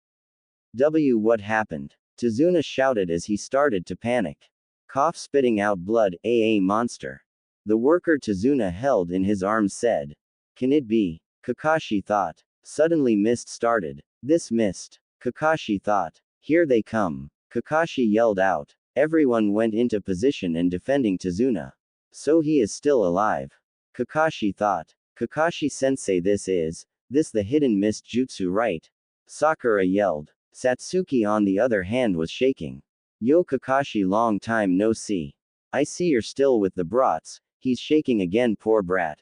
What happened? Tazuna shouted as he started to panic. Cough, spitting out blood, a monster. The worker Tazuna held in his arms said. Can it be? Kakashi thought. Suddenly mist started. This mist. Kakashi thought. Here they come. Kakashi yelled out. Everyone went into position and defending Tazuna. So he is still alive. Kakashi thought. Kakashi-sensei, this the hidden mist jutsu, right? Sakura yelled. Satsuki on the other hand was shaking. Yo Kakashi, long time no see. I see you're still with the brats. He's shaking again, poor brat.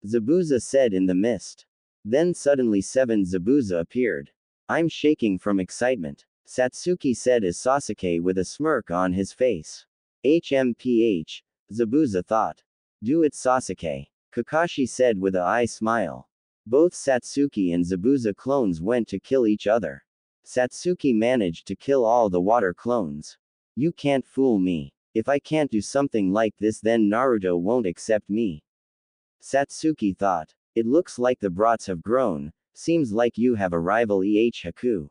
Zabuza said in the mist. Then suddenly 7 Zabuza appeared. I'm shaking from excitement, Satsuki said as Sasuke with a smirk on his face. HMPH, Zabuza thought. Do it, Sasuke, Kakashi said with a eye smile. Both Satsuki and Zabuza clones went to kill each other. Satsuki managed to kill all the water clones. You can't fool me. If I can't do something like this, then Naruto won't accept me. Satsuki thought. It looks like the brats have grown. Seems like you have a rival, Haku.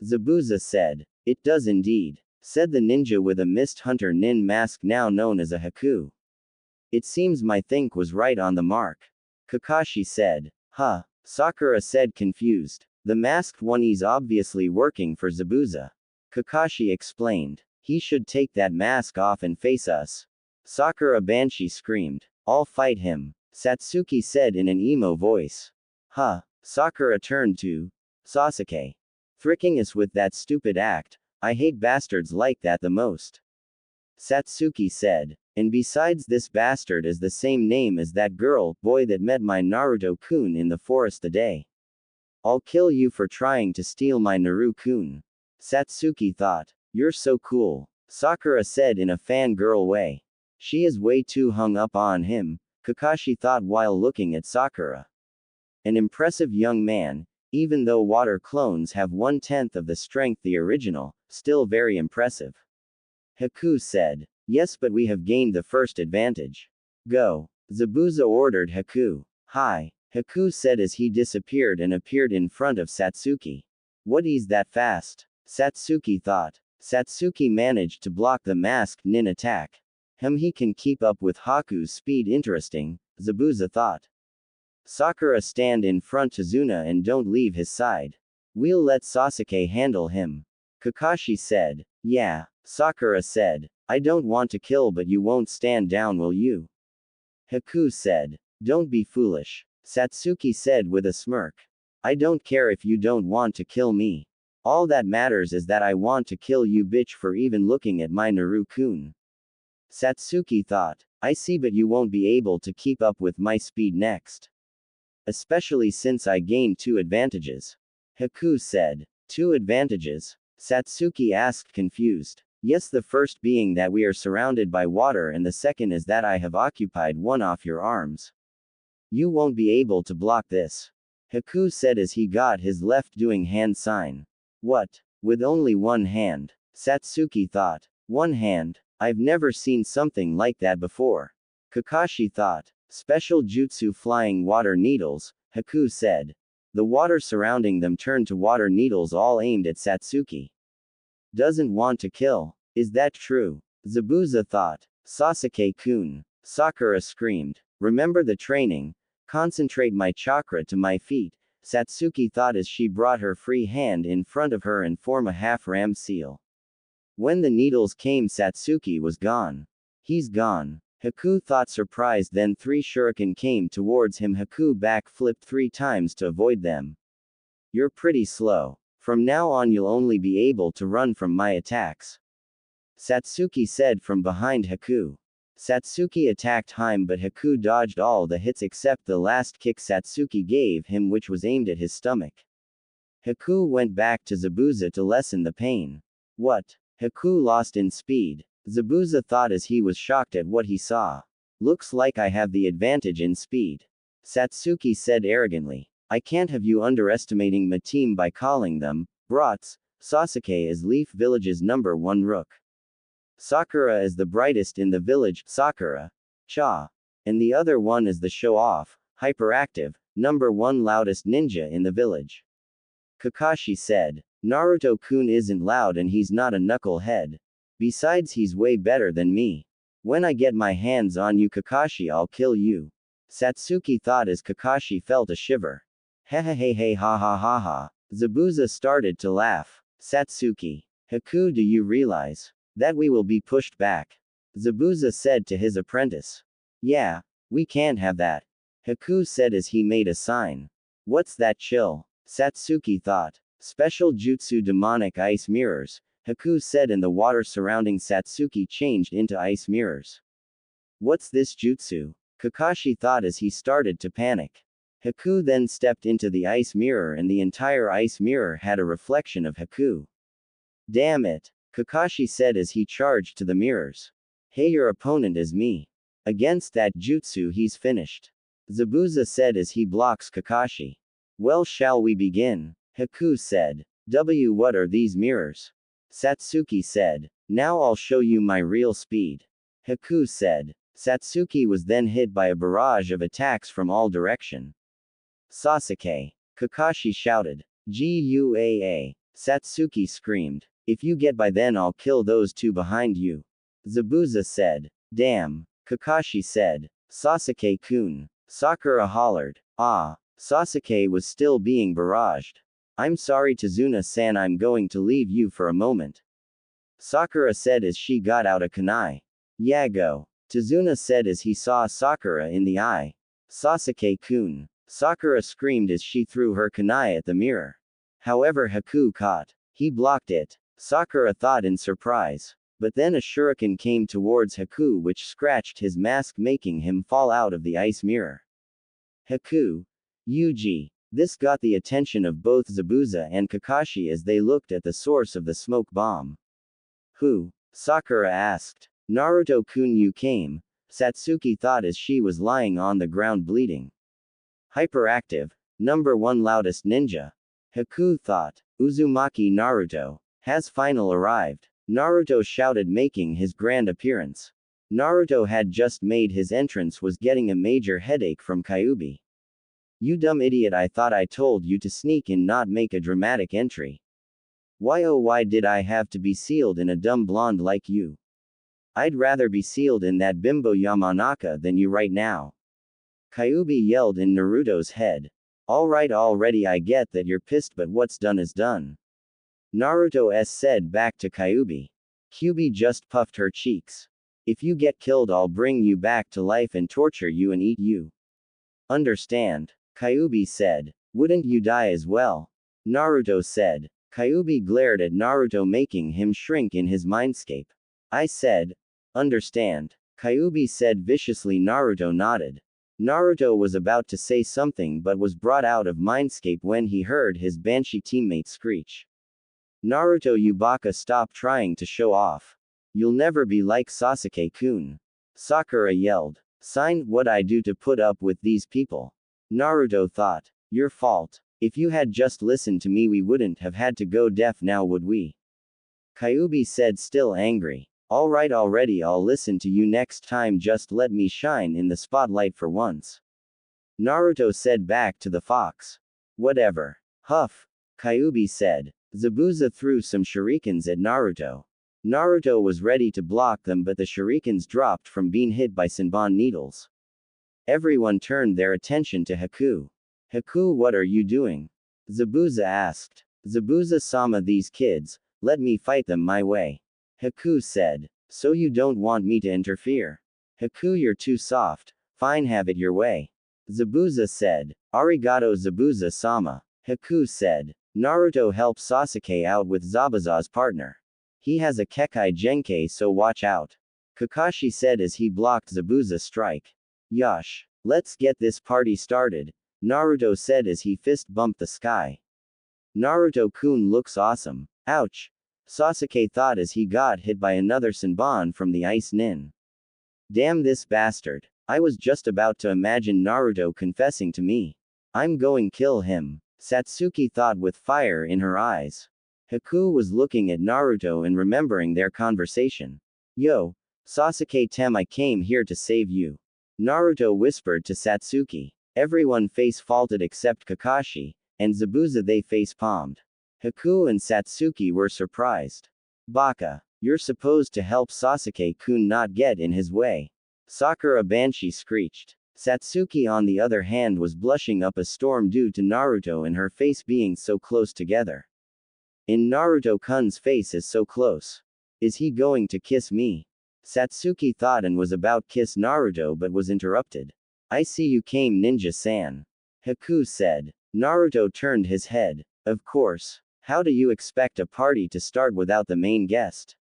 Zabuza said. It does indeed, said the ninja with a mist hunter nin mask now known as a Haku. It seems my think was right on the mark. Kakashi said. Huh, Sakura said confused. The masked one is obviously working for Zabuza. Kakashi explained. He should take that mask off and face us. Sakura Banshee screamed. I'll fight him, Satsuki said in an emo voice. Huh, Sakura turned to Sasuke. Thricking us with that stupid act. I hate bastards like that the most. Satsuki said. And besides, this bastard is the same name as that boy that met my Naruto-kun in the forest today. I'll kill you for trying to steal my Naruto-kun. Satsuki thought. You're so cool, Sakura said in a fangirl way. She is way too hung up on him, Kakashi thought while looking at Sakura. An impressive young man, even though water clones have 1/10 of the strength the original, still very impressive. Haku said. Yes, but we have gained the first advantage. Go, Zabuza ordered Haku. Hi, Haku said as he disappeared and appeared in front of Satsuki. What is that fast? Satsuki thought. Satsuki managed to block the masked nin attack. He can keep up with Haku's speed. Interesting, Zabuza thought. Sakura, stand in front Tazuna and don't leave his side. We'll let Sasuke handle him. Kakashi said. Yeah, Sakura said. I don't want to kill, but you won't stand down, will you? Haku said. Don't be foolish, Satsuki said with a smirk. I don't care if you don't want to kill me. All that matters is that I want to kill you, bitch, for even looking at my Naruto-kun. Satsuki thought. I see, but you won't be able to keep up with my speed next. Especially since I gained 2 advantages. Haku said. 2 advantages? Satsuki asked, confused. Yes, the first being that we are surrounded by water, and the second is that I have occupied one off your arms. You won't be able to block this, Haku said as he got his left doing hand sign. What? With only one hand? Satsuki thought. One hand? I've never seen something like that before. Kakashi thought. Special jutsu flying water needles, Haku said. The water surrounding them turned to water needles all aimed at Satsuki. Doesn't want to kill. Is that true? Zabuza thought. Sasuke-kun. Sakura screamed. Remember the training. Concentrate my chakra to my feet, Satsuki thought as she brought her free hand in front of her and form a half-ram seal. When the needles came, Satsuki was gone. He's gone, Haku thought surprised. Then 3 shuriken came towards him. Haku back-flipped 3 times to avoid them. You're pretty slow. From now on you'll only be able to run from my attacks, Satsuki said from behind Haku. Satsuki attacked him, but Haku dodged all the hits except the last kick Satsuki gave him, which was aimed at his stomach. Haku went back to Zabuza to lessen the pain. What? Haku lost in speed, Zabuza thought as he was shocked at what he saw. Looks like I have the advantage in speed, Satsuki said arrogantly. I can't have you underestimating my team by calling them brats, Sasuke is Leaf Village's #1 rook. Sakura is the brightest in the village, Sakura. Cha. And the other one is the show-off, hyperactive, #1 loudest ninja in the village. Kakashi said. Naruto-kun isn't loud and he's not a knucklehead. Besides he's way better than me. When I get my hands on you Kakashi I'll kill you. Satsuki thought as Kakashi felt a shiver. Hehehehe ha ha ha ha. Zabuza started to laugh. Satsuki. Haku, do you realize that we will be pushed back? Zabuza said to his apprentice. Yeah, we can't have that. Haku said as he made a sign. What's that chill? Satsuki thought. Special jutsu demonic ice mirrors, Haku said, and the water surrounding Satsuki changed into ice mirrors. What's this jutsu? Kakashi thought as he started to panic. Haku then stepped into the ice mirror and the entire ice mirror had a reflection of Haku. Damn it, Kakashi said as he charged to the mirrors. Hey, your opponent is me. Against that jutsu he's finished. Zabuza said as he blocks Kakashi. Well, shall we begin? Haku said. What are these mirrors? Satsuki said. Now I'll show you my real speed. Haku said. Satsuki was then hit by a barrage of attacks from all direction. Sasuke. Kakashi shouted. Guaa. Satsuki screamed. If you get by then I'll kill those two behind you. Zabuza said. Damn. Kakashi said. Sasuke-kun. Sakura hollered. Ah. Sasuke was still being barraged. I'm sorry Tazuna-san, I'm going to leave you for a moment. Sakura said as she got out a kunai. Yago. Tazuna said as he saw Sakura in the eye. Sasuke-kun. Sakura screamed as she threw her kunai at the mirror. However, Haku caught. He blocked it. Sakura thought in surprise. But then a shuriken came towards Haku which scratched his mask making him fall out of the ice mirror. Haku. Yuji. This got the attention of both Zabuza and Kakashi as they looked at the source of the smoke bomb. Who? Sakura asked. Naruto-kun, you came, Satsuki thought as she was lying on the ground bleeding. Hyperactive, #1 loudest ninja. Haku thought. Uzumaki Naruto has finally arrived. Naruto shouted making his grand appearance. Naruto had just made his entrance was getting a major headache from Kyuubi. You dumb idiot, I thought I told you to sneak in not make a dramatic entry. Why oh why did I have to be sealed in a dumb blonde like you? I'd rather be sealed in that bimbo Yamanaka than you right now. Kyuubi yelled in Naruto's head. Alright already, I get that you're pissed but what's done is done. Naruto said back to Kyuubi. Kyuubi just puffed her cheeks. If you get killed I'll bring you back to life and torture you and eat you. Understand? Kyuubi said. Wouldn't you die as well? Naruto said. Kyuubi glared at Naruto making him shrink in his mindscape. I said. Understand? Kyuubi said viciously. Naruto nodded. Naruto was about to say something but was brought out of mindscape when he heard his Banshee teammate screech. Naruto Yubaka, stop trying to show off. You'll never be like Sasuke-kun. Sakura yelled. Sign, what I do to put up with these people? Naruto thought. Your fault. If you had just listened to me we wouldn't have had to go deaf now, would we? Kyuubi said, still angry. Alright already, I'll listen to you next time, just let me shine in the spotlight for once. Naruto said back to the fox. Whatever. Huff. Kyuubi said. Zabuza threw some shurikens at Naruto. Naruto was ready to block them but the shurikens dropped from being hit by Senbon needles. Everyone turned their attention to Haku. Haku, what are you doing? Zabuza asked. Zabuza-sama, these kids, let me fight them my way. Haku said. So you don't want me to interfere? Haku, you're too soft, fine, have it your way. Zabuza said. Arigato Zabuza-sama. Haku said. Naruto helped Sasuke out with Zabuza's partner. He has a Kekai Genkai, so watch out. Kakashi said as he blocked Zabuza's strike. Yosh. Let's get this party started, Naruto said as he fist bumped the sky. Naruto-kun looks awesome. Ouch. Sasuke thought as he got hit by another Senbon from the ice nin. Damn this bastard. I was just about to imagine Naruto confessing to me. I'm going kill him. Satsuki thought with fire in her eyes. Haku was looking at Naruto and remembering their conversation. Yo, Sasuke-tem, I came here to save you. Naruto whispered to Satsuki. Everyone face-faulted except Kakashi, and Zabuza they face-palmed. Haku and Satsuki were surprised. Baka, you're supposed to help Sasuke-kun not get in his way. Sakura Banshee screeched. Satsuki on the other hand was blushing up a storm due to Naruto and her face being so close together. In Naruto-kun's face is so close. Is he going to kiss me? Satsuki thought and was about kiss Naruto but was interrupted. I see you came, ninja-san. Haku said. Naruto turned his head. Of course. How do you expect a party to start without the main guest?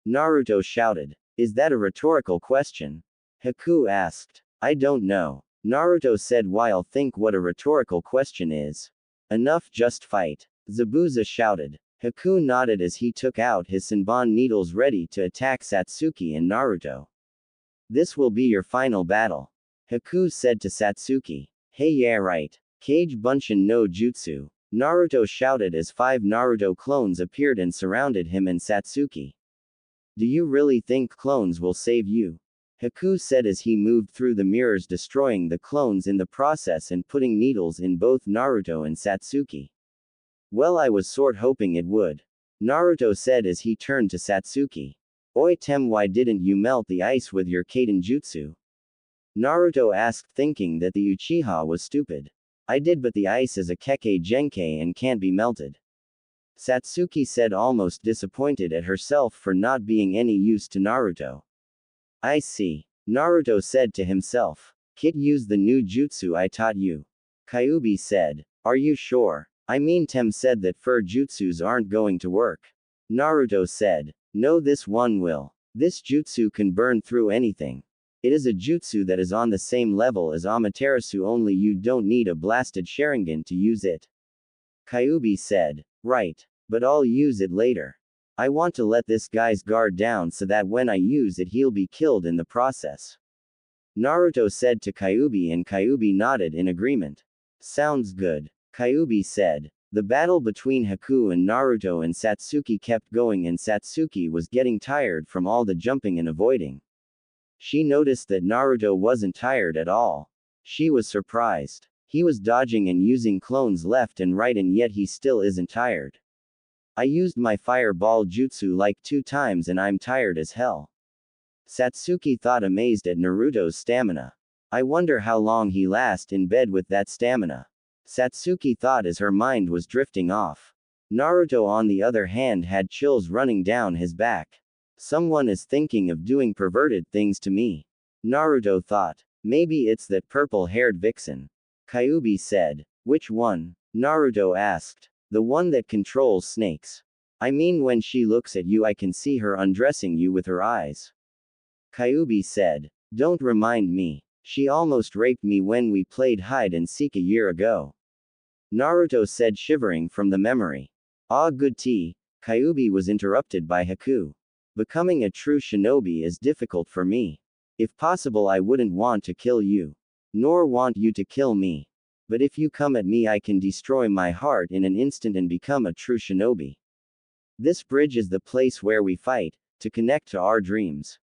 Naruto shouted. Is that a rhetorical question? Haku asked. I don't know. Naruto said while think what a rhetorical question is. Enough, just fight. Zabuza shouted. Haku nodded as he took out his Senbon needles ready to attack Satsuki and Naruto. This will be your final battle. Haku said to Satsuki. Hey, yeah, right. Kage Bunshin no Jutsu. Naruto shouted as 5 Naruto clones appeared and surrounded him and Satsuki. Do you really think clones will save you? Haku said as he moved through the mirrors, destroying the clones in the process and putting needles in both Naruto and Satsuki. Well, I was sort hoping it would. Naruto said as he turned to Satsuki. Oi Tem, why didn't you melt the ice with your Kaden Jutsu? Naruto asked, thinking that the Uchiha was stupid. I did, but the ice is a Kekkei Genkei and can't be melted. Satsuki said, almost disappointed at herself for not being any use to Naruto. I see. Naruto said to himself. Kit, use the new jutsu I taught you. Kyuubi said. Are you sure? I mean, Tem said that fur jutsus aren't going to work. Naruto said. No, this one will. This jutsu can burn through anything. It is a jutsu that is on the same level as Amaterasu, only you don't need a blasted Sharingan to use it. Kyuubi said. Right. But I'll use it later. I want to let this guy's guard down so that when I use it he'll be killed in the process. Naruto said to Kyuubi and Kyuubi nodded in agreement. Sounds good. Kyuubi said. The battle between Haku and Naruto and Satsuki kept going and Satsuki was getting tired from all the jumping and avoiding. She noticed that Naruto wasn't tired at all. She was surprised. He was dodging and using clones left and right and yet he still isn't tired. I used my fireball jutsu like 2 times and I'm tired as hell. Satsuki thought, amazed at Naruto's stamina. I wonder how long he lasts in bed with that stamina. Satsuki thought as her mind was drifting off. Naruto on the other hand had chills running down his back. Someone is thinking of doing perverted things to me. Naruto thought. Maybe it's that purple-haired vixen. Kyuubi said. Which one? Naruto asked. The one that controls snakes. I mean, when she looks at you I can see her undressing you with her eyes. Kyuubi said. Don't remind me. She almost raped me when we played hide and seek a year ago. Naruto said, shivering from the memory. Ah, good tea. Kyuubi was interrupted by Haku. Becoming a true shinobi is difficult for me. If possible I wouldn't want to kill you. Nor want you to kill me. But if you come at me I can destroy my heart in an instant and become a true shinobi. This bridge is the place where we fight, to connect to our dreams.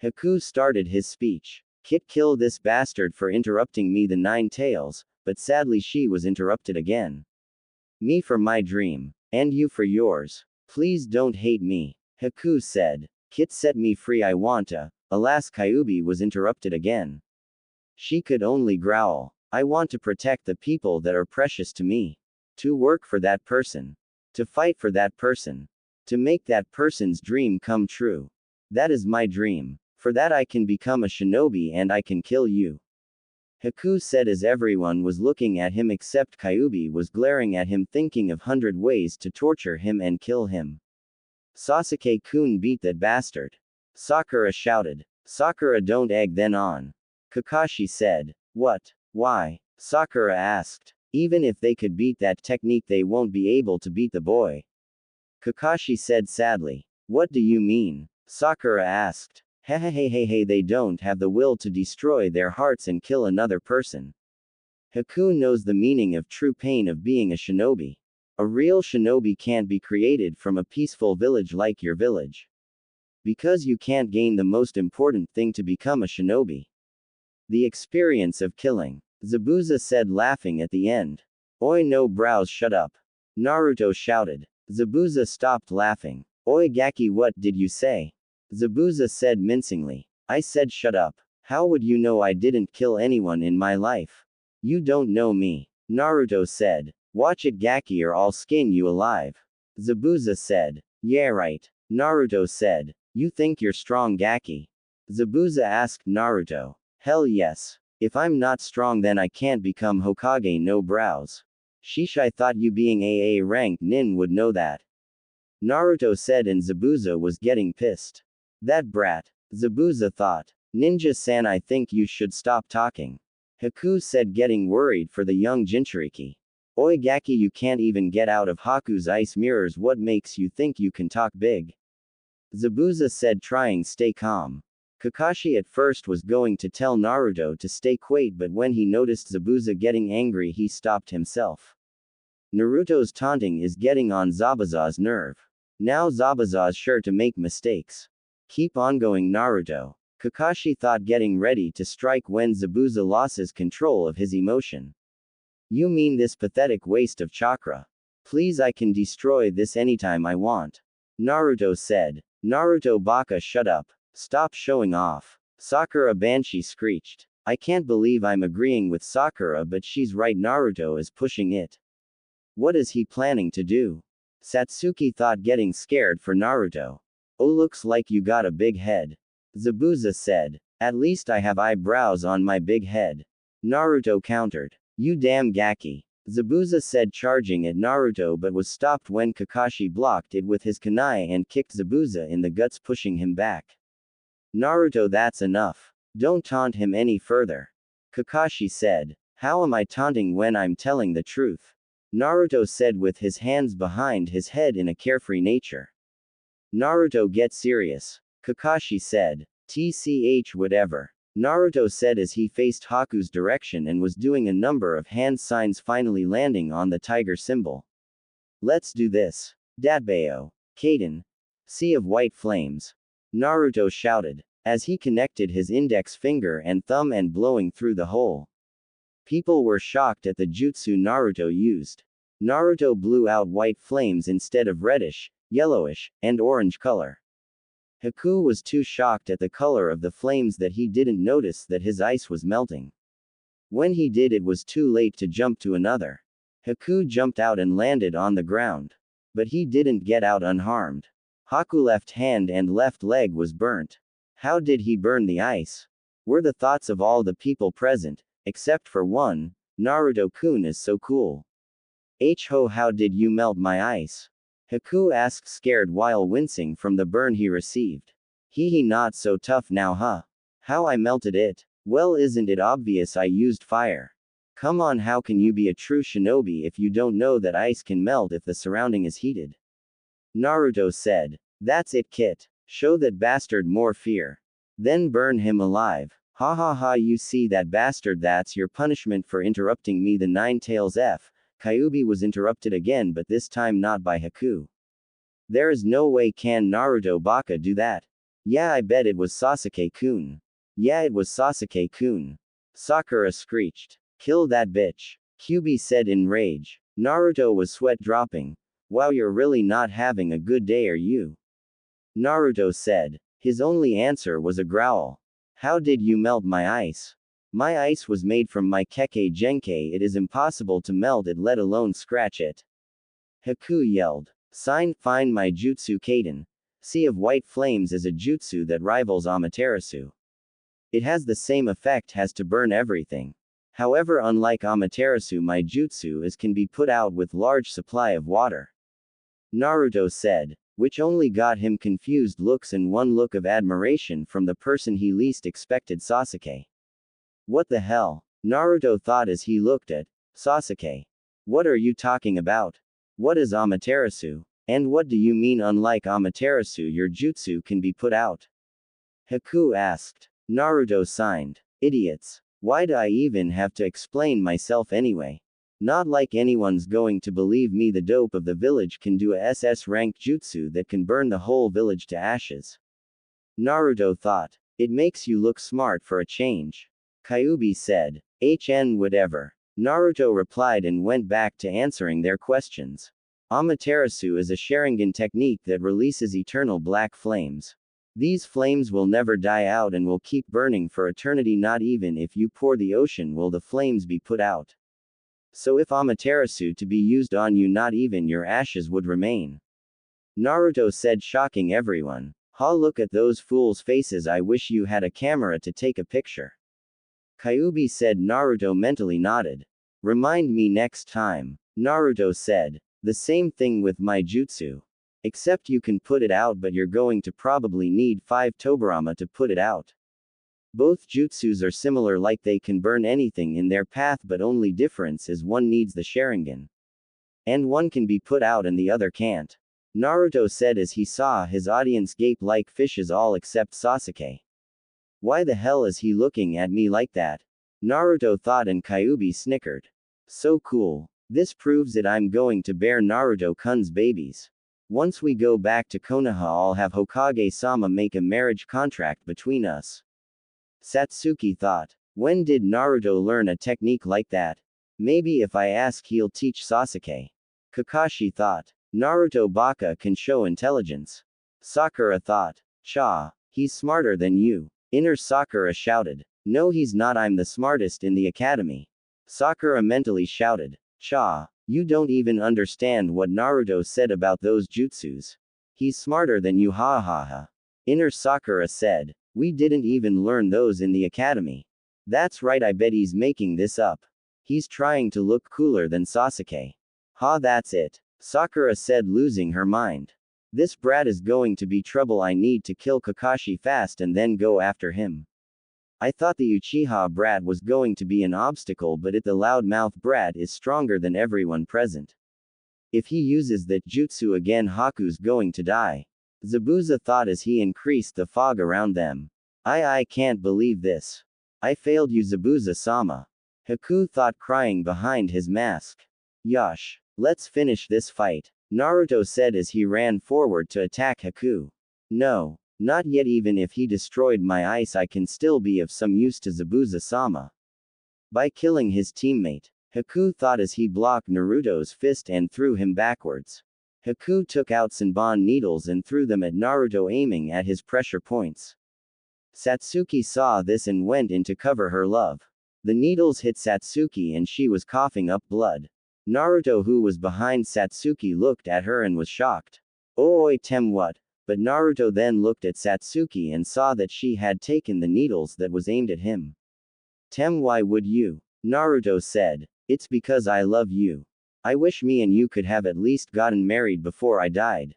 Haku started his speech. Kit, kill this bastard for interrupting me, the 9 tails, but sadly she was interrupted again. Me for my dream. And you for yours. Please don't hate me. Haku said. Kit, set me free, I want to. Alas, Kyuubi was interrupted again. She could only growl. I want to protect the people that are precious to me. To work for that person. To fight for that person. To make that person's dream come true. That is my dream. For that I can become a shinobi and I can kill you. Haku said as everyone was looking at him except Kyuubi was glaring at him, thinking of 100 ways to torture him and kill him. Sasuke-kun, beat that bastard. Sakura shouted. Sakura, don't egg then on. Kakashi said. What? Why? Sakura asked. Even if they could beat that technique they won't be able to beat the boy. Kakashi said sadly. What do you mean? Sakura asked. Hey, they don't have the will to destroy their hearts and kill another person. Haku knows the meaning of true pain of being a shinobi. A real shinobi can't be created from a peaceful village like your village. Because you can't gain the most important thing to become a shinobi. The experience of killing. Zabuza said, laughing at the end. Oi, no brows, shut up. Naruto shouted. Zabuza stopped laughing. Oi Gaki, what did you say? Zabuza said mincingly. I said shut up. How would you know I didn't kill anyone in my life? You don't know me. Naruto said. Watch it Gaki or I'll skin you alive. Zabuza said. Yeah right. Naruto said. You think you're strong Gaki? Zabuza asked Naruto. Hell yes. If I'm not strong then I can't become Hokage no brows. Sheesh, I thought you being AA rank nin would know that. Naruto said, and Zabuza was getting pissed. That brat. Zabuza thought. Ninja-san, I think you should stop talking. Haku said, getting worried for the young Jinchuriki. Oi Gaki, you can't even get out of Haku's ice mirrors, what makes you think you can talk big? Zabuza said, trying stay calm. Kakashi at first was going to tell Naruto to stay quiet, but when he noticed Zabuza getting angry he stopped himself. Naruto's taunting is getting on Zabuza's nerve. Now Zabuza's sure to make mistakes. Keep on going Naruto. Kakashi thought, getting ready to strike when Zabuza loses control of his emotion. You mean this pathetic waste of chakra? Please, I can destroy this anytime I want. Naruto said. Naruto Baka, shut up. Stop showing off. Sakura Banshee screeched. I can't believe I'm agreeing with Sakura, but she's right, Naruto is pushing it. What is he planning to do? Satsuki thought, getting scared for Naruto. Oh, looks like you got a big head. Zabuza said. At least I have eyebrows on my big head. Naruto countered. You damn Gaki. Zabuza said, charging at Naruto, but was stopped when Kakashi blocked it with his kunai and kicked Zabuza in the guts, pushing him back. Naruto, that's enough. Don't taunt him any further. Kakashi said. How am I taunting when I'm telling the truth? Naruto said with his hands behind his head in a carefree nature. Naruto, get serious. Kakashi said. TCH whatever. Naruto said as he faced Haku's direction and was doing a number of hand signs, finally landing on the tiger symbol. Let's do this. Datbeo. Kaden. Sea of white flames. Naruto shouted, as he connected his index finger and thumb and blowing through the hole. People were shocked at the jutsu Naruto used. Naruto blew out white flames instead of reddish, yellowish, and orange color. Haku was too shocked at the color of the flames that he didn't notice that his ice was melting. When he did, it was too late to jump to another. Haku jumped out and landed on the ground. But he didn't get out unharmed. Haku's left hand and left leg was burnt. How did he burn the ice? Were the thoughts of all the people present, except for one. Naruto-kun is so cool. Ho, how did you melt my ice? Haku asked, scared while wincing from the burn he received. He not so tough now, huh? How I melted it? Well, isn't it obvious I used fire? Come on, how can you be a true shinobi if you don't know that ice can melt if the surrounding is heated? Naruto said. That's it, Kit. Show that bastard more fear. Then burn him alive. Ha ha ha, you see that bastard, that's your punishment for interrupting me. The Nine Tails F. Kyuubi was interrupted again, but this time not by Haku. There is no way can Naruto Baka do that. Yeah, I bet it was Sasuke-kun. Yeah, it was Sasuke-kun. Sakura screeched. Kill that bitch. Kyuubi said in rage. Naruto was sweat dropping. Wow, you're really not having a good day, are you? Naruto said. His only answer was a growl. How did you melt my ice? My ice was made from my Kekkei Genkei. It is impossible to melt it, let alone scratch it. Haku yelled. Find my jutsu Kaden. Sea of white flames is a jutsu that rivals Amaterasu. It has the same effect as to burn everything. However, unlike Amaterasu, my jutsu can be put out with large supply of water. Naruto said, which only got him confused looks and one look of admiration from the person he least expected, Sasuke. What the hell? Naruto thought as he looked at Sasuke. What are you talking about? What is Amaterasu? And what do you mean unlike Amaterasu your jutsu can be put out? Haku asked. Naruto signed. Idiots. Why do I even have to explain myself anyway? Not like anyone's going to believe me. The dope of the village can do a SS rank jutsu that can burn the whole village to ashes. Naruto thought. It makes you look smart for a change. Kyuubi said. Whatever. Naruto replied and went back to answering their questions. Amaterasu is a Sharingan technique that releases eternal black flames. These flames will never die out and will keep burning for eternity. Not even if you pour the ocean will the flames be put out. So if Amaterasu to be used on you, not even your ashes would remain. Naruto said, shocking everyone. Ha, look at those fools' faces. I wish you had a camera to take a picture. Kyuubi said. Naruto mentally nodded. Remind me next time. Naruto said. The same thing with my jutsu. Except you can put it out, but you're going to probably need 5 Tobirama to put it out. Both jutsus are similar, like they can burn anything in their path, but only difference is one needs the Sharingan. And one can be put out and the other can't. Naruto said as he saw his audience gape like fishes, all except Sasuke. Why the hell is he looking at me like that? Naruto thought, and Kyuubi snickered. So cool. This proves it. I'm going to bear Naruto-kun's babies. Once we go back to Konoha, I'll have Hokage-sama make a marriage contract between us. Satsuki thought. When did Naruto learn a technique like that? Maybe if I ask, he'll teach Sasuke. Kakashi thought. Naruto baka can show intelligence. Sakura thought. Cha, he's smarter than you. Inner Sakura shouted. No, he's not. I'm the smartest in the academy. Sakura mentally shouted. Cha, you don't even understand what Naruto said about those jutsus. He's smarter than you, ha ha ha. Inner Sakura said. We didn't even learn those in the academy. That's right, I bet he's making this up. He's trying to look cooler than Sasuke. Ha, that's it. Sakura said, losing her mind. This brat is going to be trouble. I need to kill Kakashi fast and then go after him. I thought the Uchiha brat was going to be an obstacle, but the loudmouth brat is stronger than everyone present. If he uses that jutsu again, Haku's going to die. Zabuza thought as he increased the fog around them. I can't believe this. I failed you, Zabuza-sama. Haku thought, crying behind his mask. Yosh. Let's finish this fight. Naruto said as he ran forward to attack Haku. No. Not yet. Even if he destroyed my ice, I can still be of some use to Zabuza-sama. By killing his teammate, Haku thought as he blocked Naruto's fist and threw him backwards. Haku took out Senbon needles and threw them at Naruto, aiming at his pressure points. Satsuki saw this and went in to cover her love. The needles hit Satsuki and she was coughing up blood. Naruto, who was behind Satsuki, looked at her and was shocked. Oi, tem what? But Naruto then looked at Satsuki and saw that she had taken the needles that was aimed at him. Tem, why would you? Naruto said. It's because I love you. I wish me and you could have at least gotten married before I died.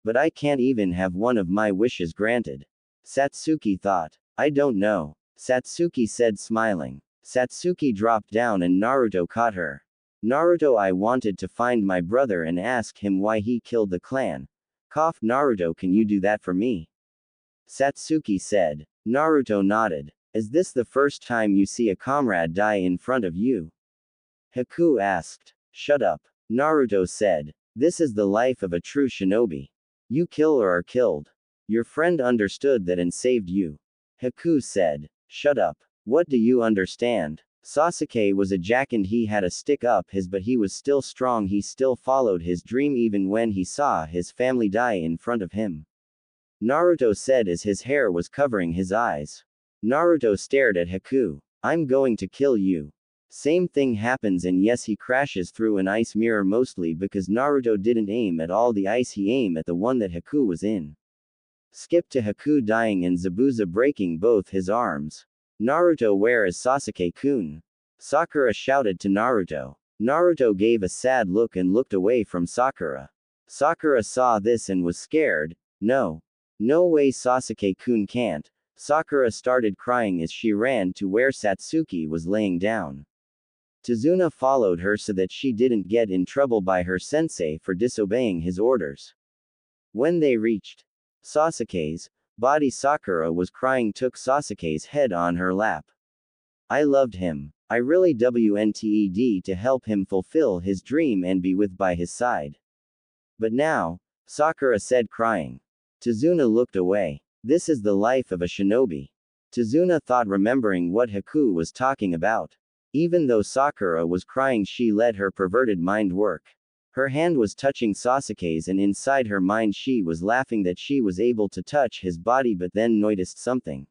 But I can't even have one of my wishes granted. Satsuki thought. I don't know. Satsuki said, smiling. Satsuki dropped down and Naruto caught her. Naruto, I wanted to find my brother and ask him why he killed the clan. Cough. Naruto, can you do that for me? Satsuki said. Naruto nodded. Is this the first time you see a comrade die in front of you? Haku asked. Shut up. Naruto said. This is the life of a true shinobi. You kill or are killed. Your friend understood that and saved you. Haku said. Shut up. What do you understand? Sasuke was a jack and he had a stick up his, but he was still strong. He still followed his dream even when he saw his family die in front of him. Naruto said as his hair was covering his eyes. Naruto stared at Haku. I'm going to kill you. Same thing happens, and yes, he crashes through an ice mirror, mostly because Naruto didn't aim at all the ice, he aimed at the one that Haku was in. Skip to Haku dying and Zabuza breaking both his arms. Naruto, where is Sasuke-kun? Sakura shouted to Naruto. Naruto gave a sad look and looked away from Sakura. Sakura saw this and was scared. No. No way, Sasuke-kun can't. Sakura started crying as she ran to where Satsuki was laying down. Tazuna followed her so that she didn't get in trouble by her sensei for disobeying his orders. When they reached Sasuke's body, Sakura was crying, took Sasuke's head on her lap. I loved him. I really wanted to help him fulfill his dream and be with by his side. But now, Sakura said crying. Tazuna looked away. This is the life of a shinobi. Tazuna thought, remembering what Haku was talking about. Even though Sakura was crying, she let her perverted mind work. Her hand was touching Sasuke's, and inside her mind she was laughing that she was able to touch his body, but then noticed something.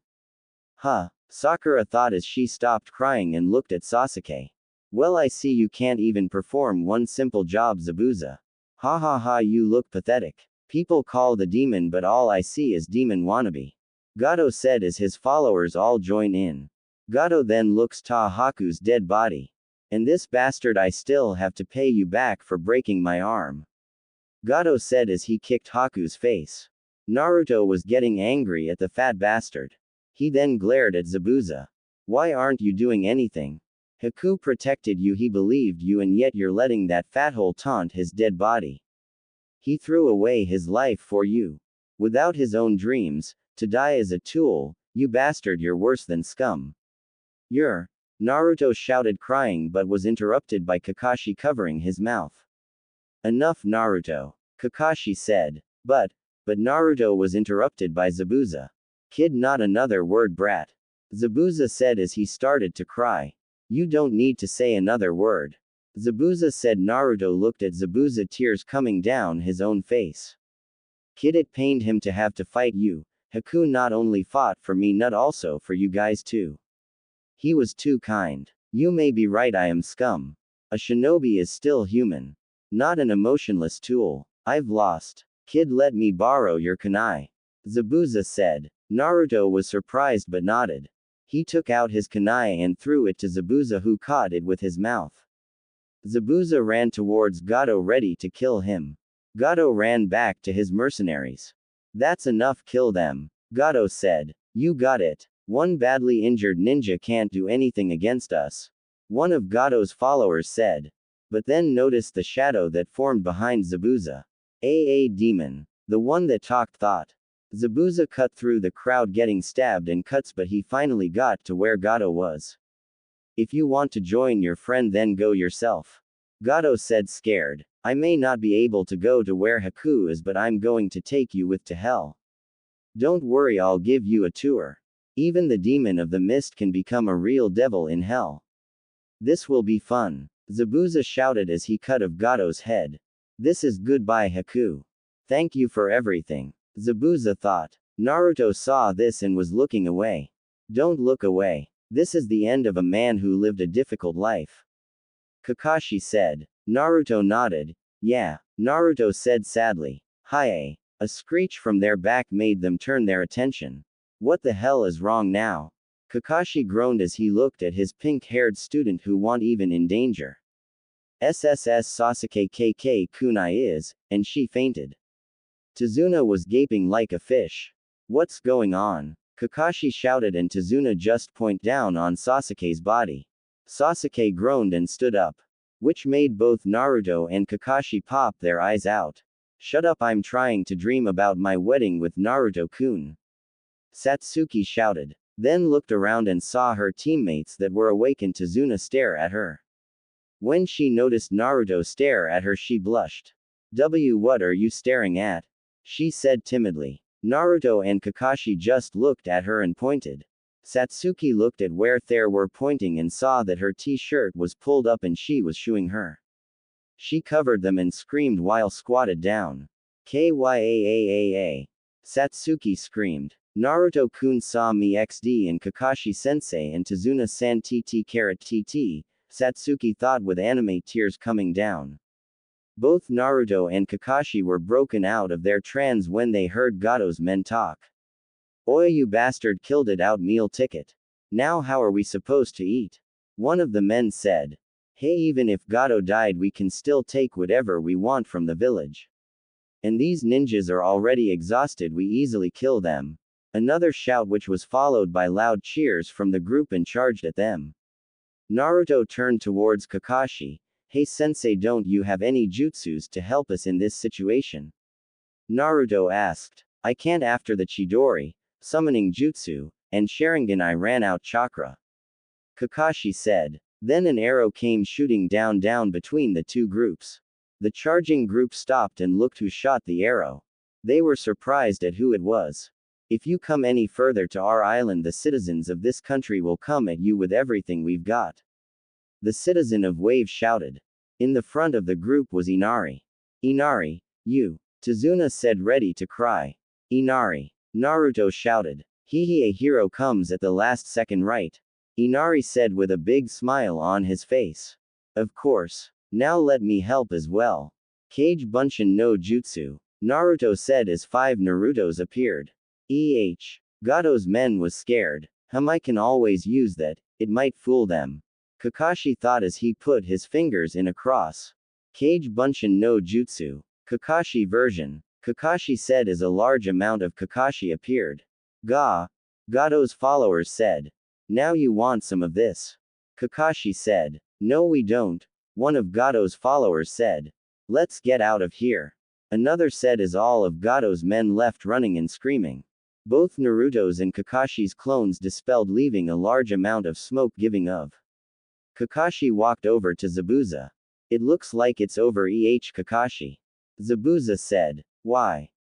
Huh? Sakura thought as she stopped crying and looked at Sasuke. Well, I see you can't even perform one simple job, Zabuza. Ha ha ha, you look pathetic. People call the demon, but all I see is demon wannabe. Gato said as his followers all join in. Gato then looks to Haku's dead body. And this bastard, I still have to pay you back for breaking my arm. Gato said as he kicked Haku's face. Naruto was getting angry at the fat bastard. He then glared at Zabuza. Why aren't you doing anything? Haku protected you, he believed you, and yet you're letting that fathole taunt his dead body. He threw away his life for you. Without his own dreams, to die as a tool, you bastard, you're worse than scum. You're. Naruto shouted, crying, but was interrupted by Kakashi covering his mouth. Enough, Naruto. Kakashi said. But Naruto was interrupted by Zabuza. Kid, not another word, brat. Zabuza said as he started to cry. You don't need to say another word. Zabuza said. Naruto looked at Zabuza, tears coming down his own face. Kid, it pained him to have to fight you. Haku not only fought for me, not also for you guys too. He was too kind. You may be right, I am scum. A shinobi is still human. Not an emotionless tool. I've lost. Kid, let me borrow your kunai. Zabuza said. Naruto was surprised but nodded. He took out his kunai and threw it to Zabuza, who caught it with his mouth. Zabuza ran towards Gato, ready to kill him. Gato ran back to his mercenaries. That's enough, kill them. Gato said. You got it. One badly injured ninja can't do anything against us. One of Gato's followers said. But then noticed the shadow that formed behind Zabuza. A demon. The one that talked thought. Zabuza cut through the crowd, getting stabbed and cuts, but he finally got to where Gato was. If you want to join your friend, then go yourself. Gato said, scared. I may not be able to go to where Haku is, but I'm going to take you with to hell. Don't worry, I'll give you a tour. Even the demon of the mist can become a real devil in hell. This will be fun. Zabuza shouted as he cut off Gato's head. This is goodbye, Haku. Thank you for everything. Zabuza thought. Naruto saw this and was looking away. Don't look away. This is the end of a man who lived a difficult life. Kakashi said. Naruto nodded. Yeah. Naruto said sadly. Hiei. A screech from their back made them turn their attention. What the hell is wrong now? Kakashi groaned as he looked at his pink-haired student, who wasn't even in danger. SSS Sasuke KK kunai is, and she fainted. Tazuna was gaping like a fish. What's going on? Kakashi shouted, and Tazuna just pointed down on Sasuke's body. Sasuke groaned and stood up. Which made both Naruto and Kakashi pop their eyes out. Shut up, I'm trying to dream about my wedding with Naruto-kun. Satsuki shouted. Then looked around and saw her teammates that were awake and Tazuna stare at her. When she noticed Naruto stare at her, she blushed. What are you staring at? She said timidly. Naruto and Kakashi just looked at her and pointed. Satsuki looked at where they were pointing and saw that her t-shirt was pulled up and she was shooing her. She covered them and screamed while squatted down. Kyaaa. Satsuki screamed. Naruto-kun saw me XD and Kakashi-sensei and Tazuna-san TT. Satsuki thought with anime tears coming down. Both Naruto and Kakashi were broken out of their trance when they heard Gato's men talk. Oi, you bastard, killed it out meal ticket. Now how are we supposed to eat? One of the men said. Hey, even if Gato died, we can still take whatever we want from the village. And these ninjas are already exhausted, we easily kill them. Another shout, which was followed by loud cheers from the group, and charged at them. Naruto turned towards Kakashi. Hey sensei, don't you have any jutsus to help us in this situation? Naruto asked. I can't. After the Chidori, summoning jutsu, and Sharingan, I ran out chakra. Kakashi said. Then an arrow came shooting down between the two groups. The charging group stopped and looked who shot the arrow. They were surprised at who it was. If you come any further to our island, the citizens of this country will come at you with everything we've got. The citizen of Wave shouted. In the front of the group was Inari. Inari, you. Tazuna said, ready to cry. Inari. Naruto shouted. A hero comes at the last second, right? Inari said with a big smile on his face. Of course. Now let me help as well. Kage Bunshin no Jutsu. Naruto said as 5 Narutos appeared. Gato's men was scared. I can always use that, it might fool them. Kakashi thought as he put his fingers in a cross. Kage Bunshin no Jutsu. Kakashi version. Kakashi said as a large amount of Kakashi appeared. Gato's followers said. Now you want some of this? Kakashi said. No we don't. One of Gato's followers said. Let's get out of here. Another said as all of Gato's men left running and screaming. Both Naruto's and Kakashi's clones dispelled, leaving a large amount of smoke giving of. Kakashi walked over to Zabuza. It looks like it's over, Kakashi. Zabuza said. Why?